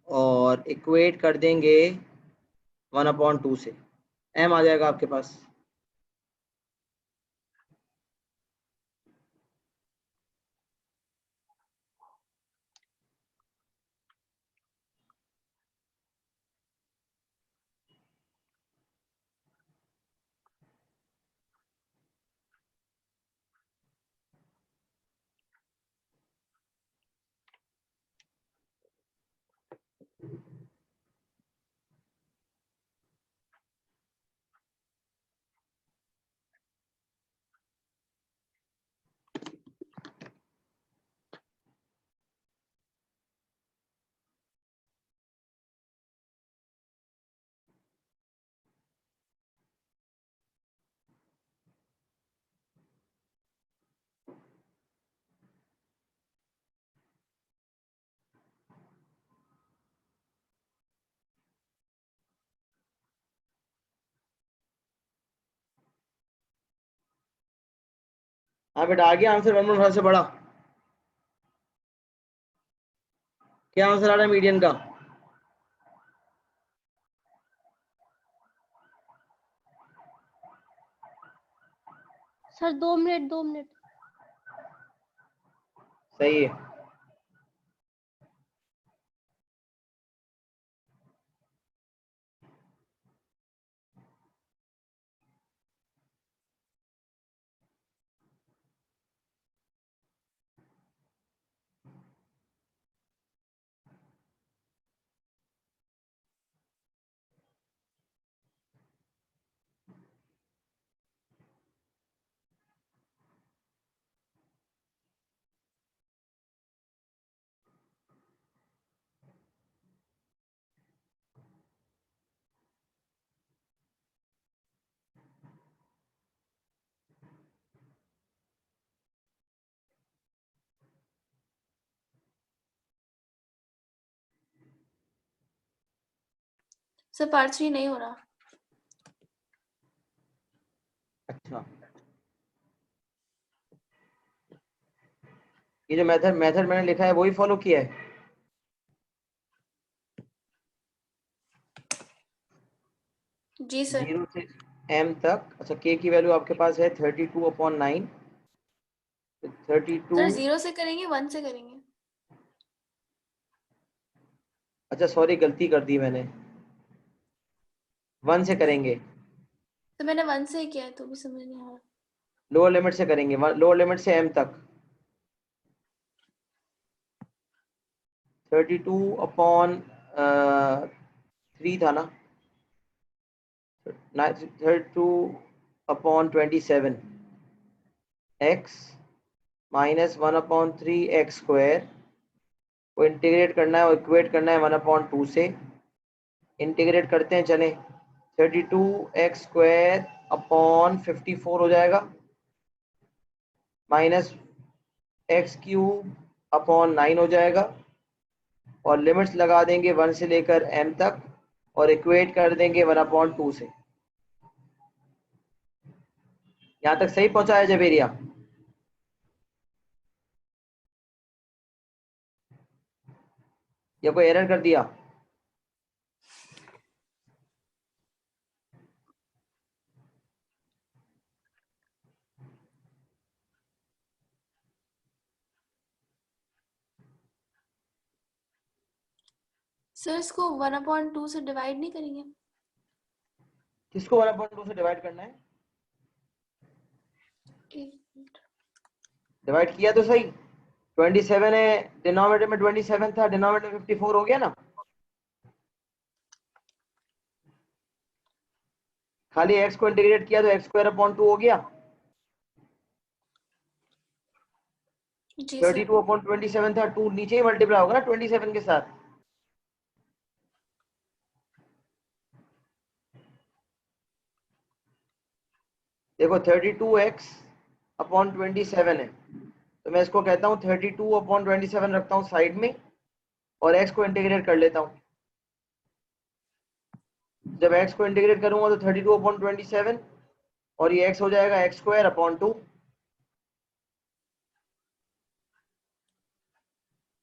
और इक्वेट कर देंगे 1/2 से, m आ जाएगा आपके पास। हाँ बेटा, आ गया आंसर 1/5 से बड़ा। क्या आंसर आ रहा है मीडियन का? Sir 2 minute 2 minute. सही है। सर पार्ट 3 नहीं हो रहा। अच्छा, ये जो मेथड मेथड मैंने लिखा है वही फॉलो किया है? जी सर। 0 से m तक। अच्छा, k की वैल्यू आपके पास है 32/9, 32। सर 0 से करेंगे 1 से करेंगे? अच्छा सॉरी, गलती कर दी मैंने, 1 से करेंगे। तो मैंने 1 से ही किया है तो भी समझ नहीं आ रहा। लोअर लिमिट से करेंगे, लोअर लिमिट से m तक। 32/3 था ना, 32/27 x माइनस 1/3 x² को इंटीग्रेट करना है और इक्वेट करना है 1/2 से। इंटीग्रेट करते हैं, चलें। 32x² 54 हो जाएगा, माइनस x³ 9 हो जाएगा और लिमिट्स लगा देंगे 1 से लेकर m तक और इक्वेट कर देंगे 1/2 से। यहाँ तक सही पहुंचा है जबेरिया? या कोई एरर कर दिया? सर इसको 1/2 से डिवाइड नहीं करेंगे? किसको 1/2 से डिवाइड करना है? डिवाइड किया तो सही। 27 है, डिनोमिनेटर में 27 था, डिनोमिनेटर 54 हो गया ना। खाली x को इंटीग्रेट किया तो x² हो गया। जी सर। 32/27 था, 2 नीचे ही मल्टीप्लाई होगा ना 27 के साथ। देखो 32x/27 है, तो मैं इसको कहता हूँ 32/27 रखता हूँ साइड में और x को इंटीग्रेट कर लेता हूँ। जब x को इंटीग्रेट करूंगा तो 32/27 और ये x हो जाएगा x²/2।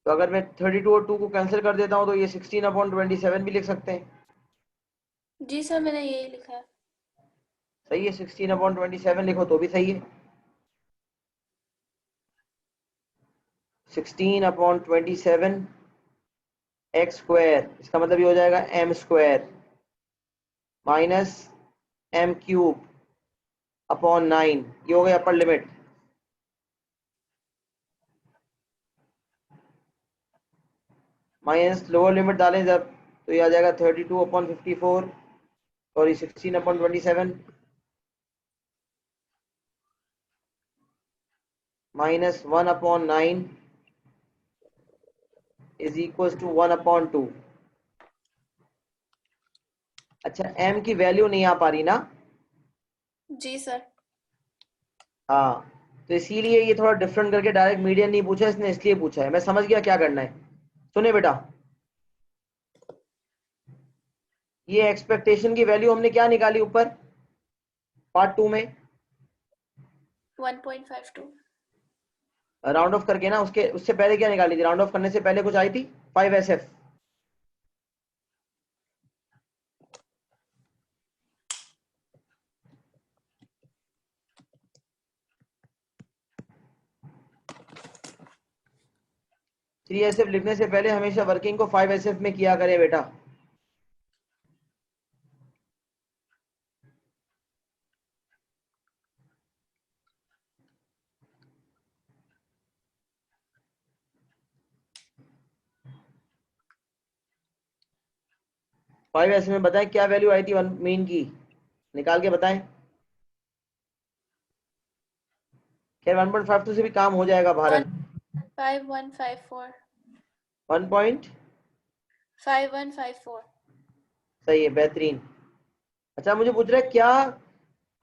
तो अगर मैं 32 और 2 को कैंसिल कर देता हूँ तो ये 16/27 भी लिख सकते हैं। जी सर, मैंने यही लिखा है। सही है, 16/27 लिखो तो भी सही है। 16/27 x², इसका मतलब ये हो जाएगा m² माइनस m³/9, ये हो गया upper limit. Minus lower limit डालें जब, तो ये आ जाएगा 32/54, sorry 16/27 minus 1/9 is equal to 1/2। अच्छा, m की वैल्यू नहीं आ पा रही ना? जी सर। हाँ, तो इसीलिए ये थोड़ा डिफरेंट करके डायरेक्ट मीडियन नहीं पूछा इसने, इसलिए पूछा है। मैं समझ गया क्या करना है। सुने बेटा, ये एक्सपेक्टेशन की वैल्यू हमने क्या निकाली ऊपर पार्ट 2 में? 1.52। राउंड ऑफ करके ना, उसके उससे पहले क्या निकाली थी? राउंड ऑफ करने से पहले कुछ आई थी 5SF। थ्री SF लिखने से पहले हमेशा वर्किंग को 5SF में किया करे बेटा। फाइव एस में बताएं क्या वैल्यू आई थी वन मीन की, निकाल के बताएं। खैर 1.52 से भी काम हो जाएगा भारत। 15154। 1 पॉइंट 5154। सही है, बेहतरीन। अच्छा, मुझे पूछ रहा है क्या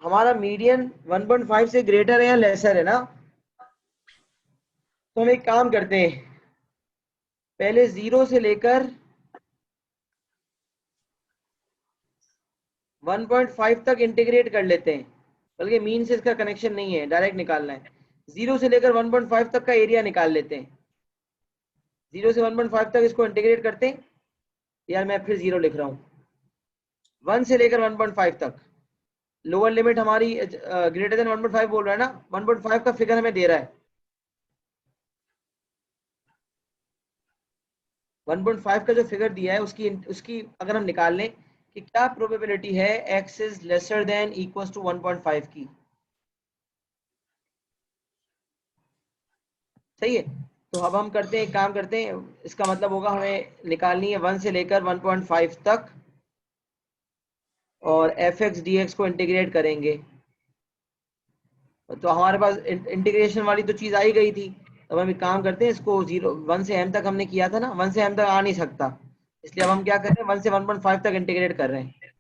हमारा मीडियन 1.5 से ग्रेटर है या लेसर है ना? तो हम एक काम करते हैं, पहले 0 से लेकर 1.5 तक इंटीग्रेट कर लेते हैं, बल्कि मीन से इसका कनेक्शन नहीं है, डायरेक्ट निकालना है। 0 से लेकर 1.5 तक का एरिया निकाल लेते हैं। 0 से 1.5 तक इसको इंटीग्रेट करते हैं। यार मैं फिर 0 लिख रहा हूँ। 1 से लेकर 1.5 तक लोअर लिमिट हमारी ग्रेटर देन 1.5 बोल रहा है ना, 1.5 का फिगर हमें दे रहा है। 1.5 का जो फिगर दिया है उसकी उसकी अगर हम निकाल लें कि क्या प्रोबेबिलिटी है x is lesser than equals to 1.5 की। सही है, तो अब हम करते हैं, एक काम करते हैं, इसका मतलब होगा हमें निकालनी है 1 से लेकर 1.5 तक और fx dx को इंटीग्रेट करेंगे। तो हमारे पास इंटीग्रेशन वाली तो चीज आई गई थी। अब हम एक काम करते हैं, इसको 1 से m तक हमने किया था ना, 1 से m तक आ नहीं सकता, इसलिए अब हम क्या कर रहे हैं 1 से 1.5 तक इंटीग्रेट कर रहे हैं।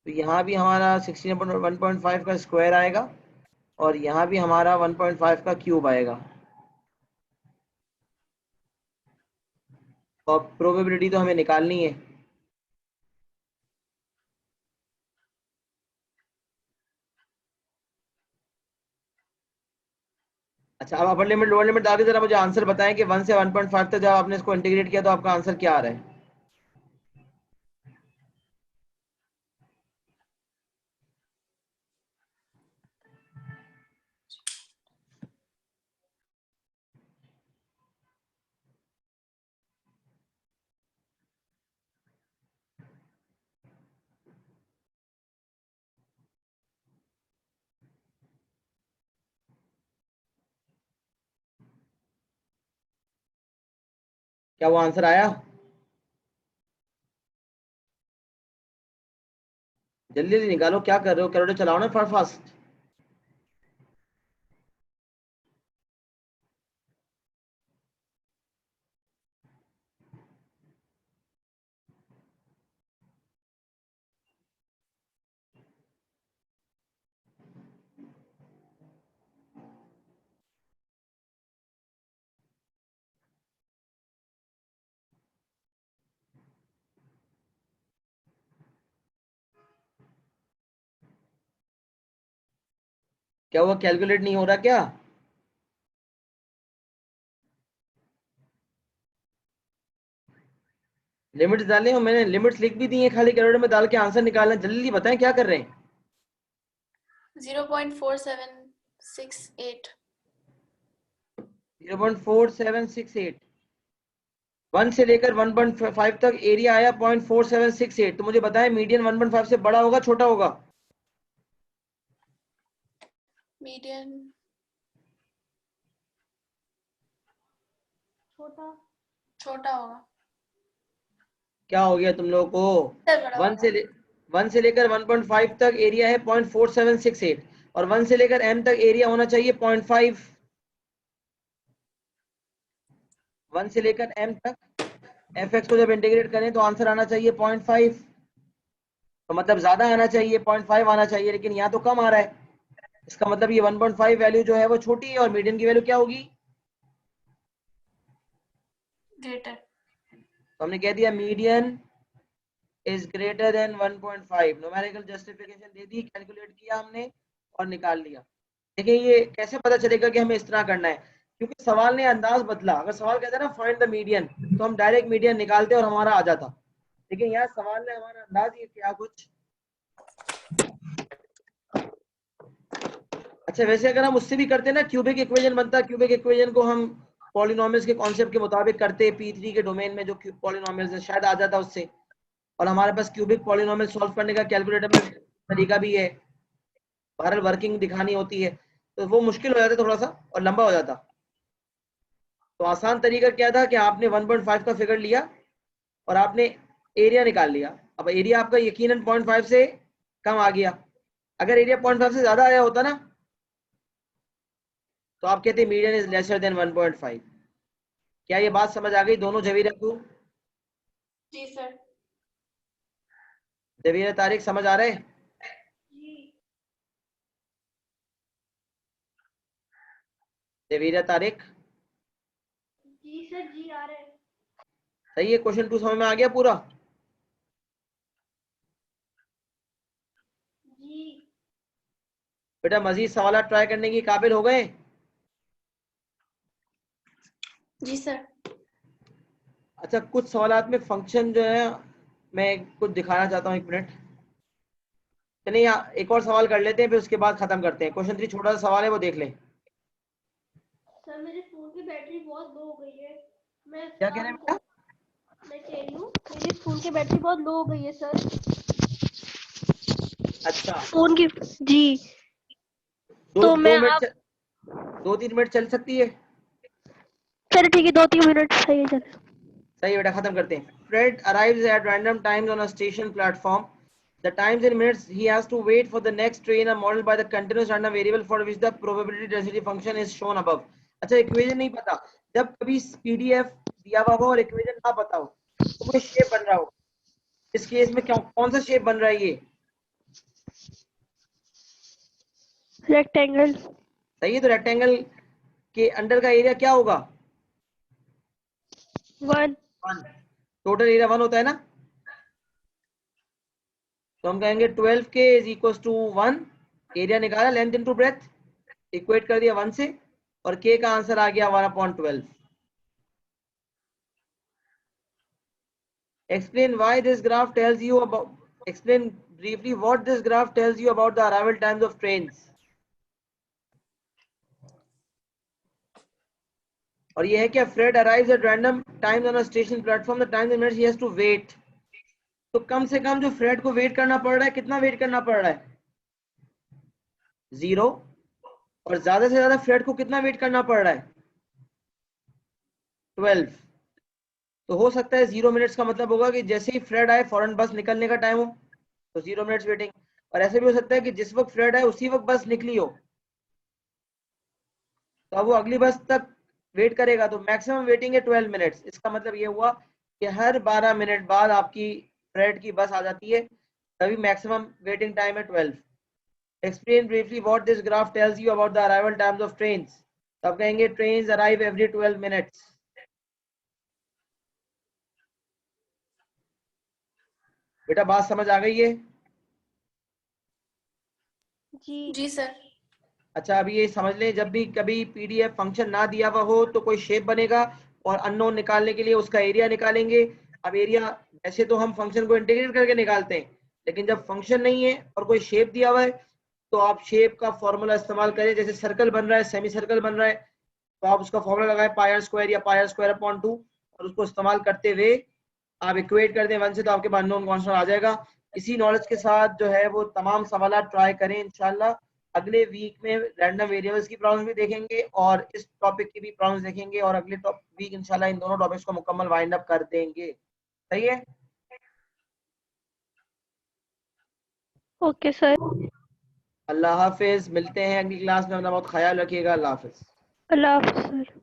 तो यहाँ भी हमारा 16/1.5 का स्क्वायर आएगा और यहाँ भी हमारा 1.5 का क्यूब आएगा। और प्रोबेबिलिटी तो हमें निकालनी है। अच्छा, अब अपर लिमिट लोअर लिमिट डाल के जरा मुझे आंसर बताएं कि 1 से 1.5 तक जब आपने इसको इंटीग्रेट किया तो आपका आंसर क्या आ रहा है? क्या वो आंसर आया? जल्दी जल्दी निकालो, क्या कर रहे हो? कैलकुलेटर चलाओ ना फास्ट। क्या हुआ, कैलकुलेट नहीं हो रहा क्या? लिमिट्स डाले हो, मैंने लिमिट्स लिख भी दी है, खाली कैलकुलेटर में डाल के आंसर निकालना। जल्दी बताएं क्या कर रहे हैं? 0.4768। 0.4768। 1 से लेकर 1.5 तक एरिया आया 0.4768। तो मुझे बताएं मीडियन 1.5 से बड़ा होगा छोटा होगा? मीडियन छोटा। छोटा होगा। क्या हो गया तुम लोगों को? सर बड़ा 1 से होगा। 1 से लेकर 1.5 तक एरिया है 0.4768 और 1 से लेकर m तक एरिया होना चाहिए 0.5। 1 से लेकर m तक fx को जब इंटीग्रेट करें तो आंसर आना चाहिए 0.5। तो मतलब ज्यादा आना चाहिए, 0.5 आना चाहिए, लेकिन यहाँ तो कम आ रहा है। इसका मतलब ये 1.5 वैल्यू जो है वो छोटी है और मीडियन की वैल्यू क्या होगी? ग्रेटर। तो हमने कह दिया median is greater than 1.5। Numerical justification they the, calculate किया हमने और निकाल लिया। देखिए ये कैसे पता चलेगा कि हमें इस तरह करना है, क्योंकि सवाल ने अंदाज बदला। अगर सवाल कहता है ना फाइंड द मीडियन, तो हम डायरेक्ट मीडियन निकालते और हमारा आ जाता। लेकिन यहाँ सवाल ने हमारा अंदाज ये किया कुछ। अच्छा, वैसे अगर हम उससे भी करते ना, क्यूबिक इक्वेशन बनता। क्यूबिक इक्वेशन को हम पॉलिनोमियल्स के कॉन्सेप्ट के मुताबिक करते, P3 के डोमेन में जो पॉलिनोमियल्स है, शायद आ जाता उससे। और हमारे पास क्यूबिक पॉलिनोमियल सॉल्व करने का कैलकुलेटर में तरीका भी है, बहरहाल वर्किंग दिखानी होती है, तो वो मुश्किल हो जाता थोड़ा सा और लंबा हो जाता। तो आसान तरीका क्या था कि आपने 1.5 का फिगर लिया और आपने एरिया निकाल लिया। अब एरिया आपका यकीनन 0.5 से कम आ गया। अगर एरिया 0.5 से ज्यादा आया होता ना, तो आप कहते मीडियन इज लेसर देन 1.5। क्या ये बात समझ आ गई दोनों जवीरा को? जी सर। जवीरा तारिक समझ आ रहे हैं? जी। जवीरा तारिक जी सर, जी आ रहे हैं। सही है। क्वेश्चन 2 समझ में आ गया पूरा? जी। बेटा मजीद सवाल ट्राई करने की काबिल हो गए? जी सर। अच्छा, कुछ सवालात में फंक्शन जो है मैं कुछ दिखाना चाहता हूँ, 1 मिनट। चलिए एक और सवाल कर लेते हैं, फिर उसके बाद खत्म करते हैं। क्वेश्चन 3 छोटा सा सवाल है, वो देख लें। सर मेरे फोन की बैटरी बहुत लो हो गई है। मैं क्या कह रहे हैं बेटा? मैं कह रही हूँ मेरे फोन की बैटरी बहुत लो हो गई है सर। अच्छा, फोन की। जी। दो तो दो मैं मिनट आप। 2-3 मिनट चल सकती है? चलो ठीक है, 2-3 मिनट सही है, चलो। सही बेटा, खत्म करते हैं। Fred arrives at random times on a station platform. The times in minutes he has to wait for the next train are modeled by the continuous random variable for which the probability density function is shown above. अच्छा, equation नहीं पता। जब कभी PDF दिया हुआ हो और equation ना पता हो तो कोई शेप बन रहा हो, इस केस में क्या कौन सा शेप बन रहा है? ये रेक्टेंगल। सही है। तो रेक्टेंगल के अंडर का एरिया क्या होगा? 1। 1। टोटल एरिया 1 होता है ना, तो हम कहेंगे 12 के इज इक्वल टू 1। एरिया निकाला, लेंथ इनटू ब्रेथ, इक्वेट कर दिया 1 से। और k का आंसर आ गया 1/12. Explain why this graph tells you about. Explain briefly what this graph tells you about the arrival times of trains. और ये है क्या, Fred arrives at random times on a station platform. The times and minutes he has to wait. तो कम से कम जो Fred को wait करना पड़ रहा है, कितना वेट करना पड़ रहा है? 0. और ज्यादा से ज्यादा फ्रेड को कितना वेट करना पड़ रहा है? 12. तो हो सकता है 0 मिनट्स का मतलब होगा कि जैसे ही फ्रेड आए फौरन बस निकलने का टाइम हो, तो 0 मिनट्स वेटिंग. और ऐसे भी हो सकता है कि जिस वक्त फ्रेड आए उसी वक्त बस निकली हो, तो अब वो अगली बस तक वेट करेगा, तो मैक्सिमम वेटिंग है 12 मिनट्स. इसका मतलब ये हुआ कि हर 12 मिनट बाद आपकी फ्रेड की बस आ जाती है, तभी मैक्सिमम वेटिंग टाइम है 12. Explain briefly what this graph tells you about the arrival times of trains. तब कहेंगे trains arrive every 12 minutes. बेटा बात समझ आ गई है? जी सर. अच्छा, अभी ये समझ लें, जब भी कभी पीडीएफ फंक्शन ना दिया हुआ हो तो कोई शेप बनेगा और अननोन निकालने के लिए उसका एरिया निकालेंगे. अब एरिया वैसे तो हम फंक्शन को इंटीग्रेट करके निकालते हैं, लेकिन जब फंक्शन नहीं है और कोई शेप दिया हुआ है तो आप शेप का फॉर्मूला इस्तेमाल करें. जैसे सर्कल बन रहा है, सेमी सर्कल बन रहा है, तो आप उसका फॉर्मूला लगाएं पाई आर स्क्वायर या पाई आर स्क्वायर अपॉन 2, और उसको इस्तेमाल करते हुए आप इक्वेट कर दें 1 से, तो आपके पास अननोन कांस्टेंट आ जाएगा. इसी नॉलेज के साथ जो है वो तमाम सवाल ट्राई करें. इंशाल्लाह अगले वीक में रैंडम वेरिएबल्स की प्रॉब्लम्स भी देखेंगे और इस टॉपिक की भी प्रॉब्लम्स देखेंगे, और अगले वीक इंशाल्लाह इन दोनों टॉपिक्स को मुकम्मल वाइंड अप कर देंगे. सही है? Okay sir. अल्लाह हाफिज. मिलते हैं अगली क्लास में. अपना बहुत ख्याल रखिएगा. अल्लाह हाफिज. अल्लाह हाफ़िज़ सर.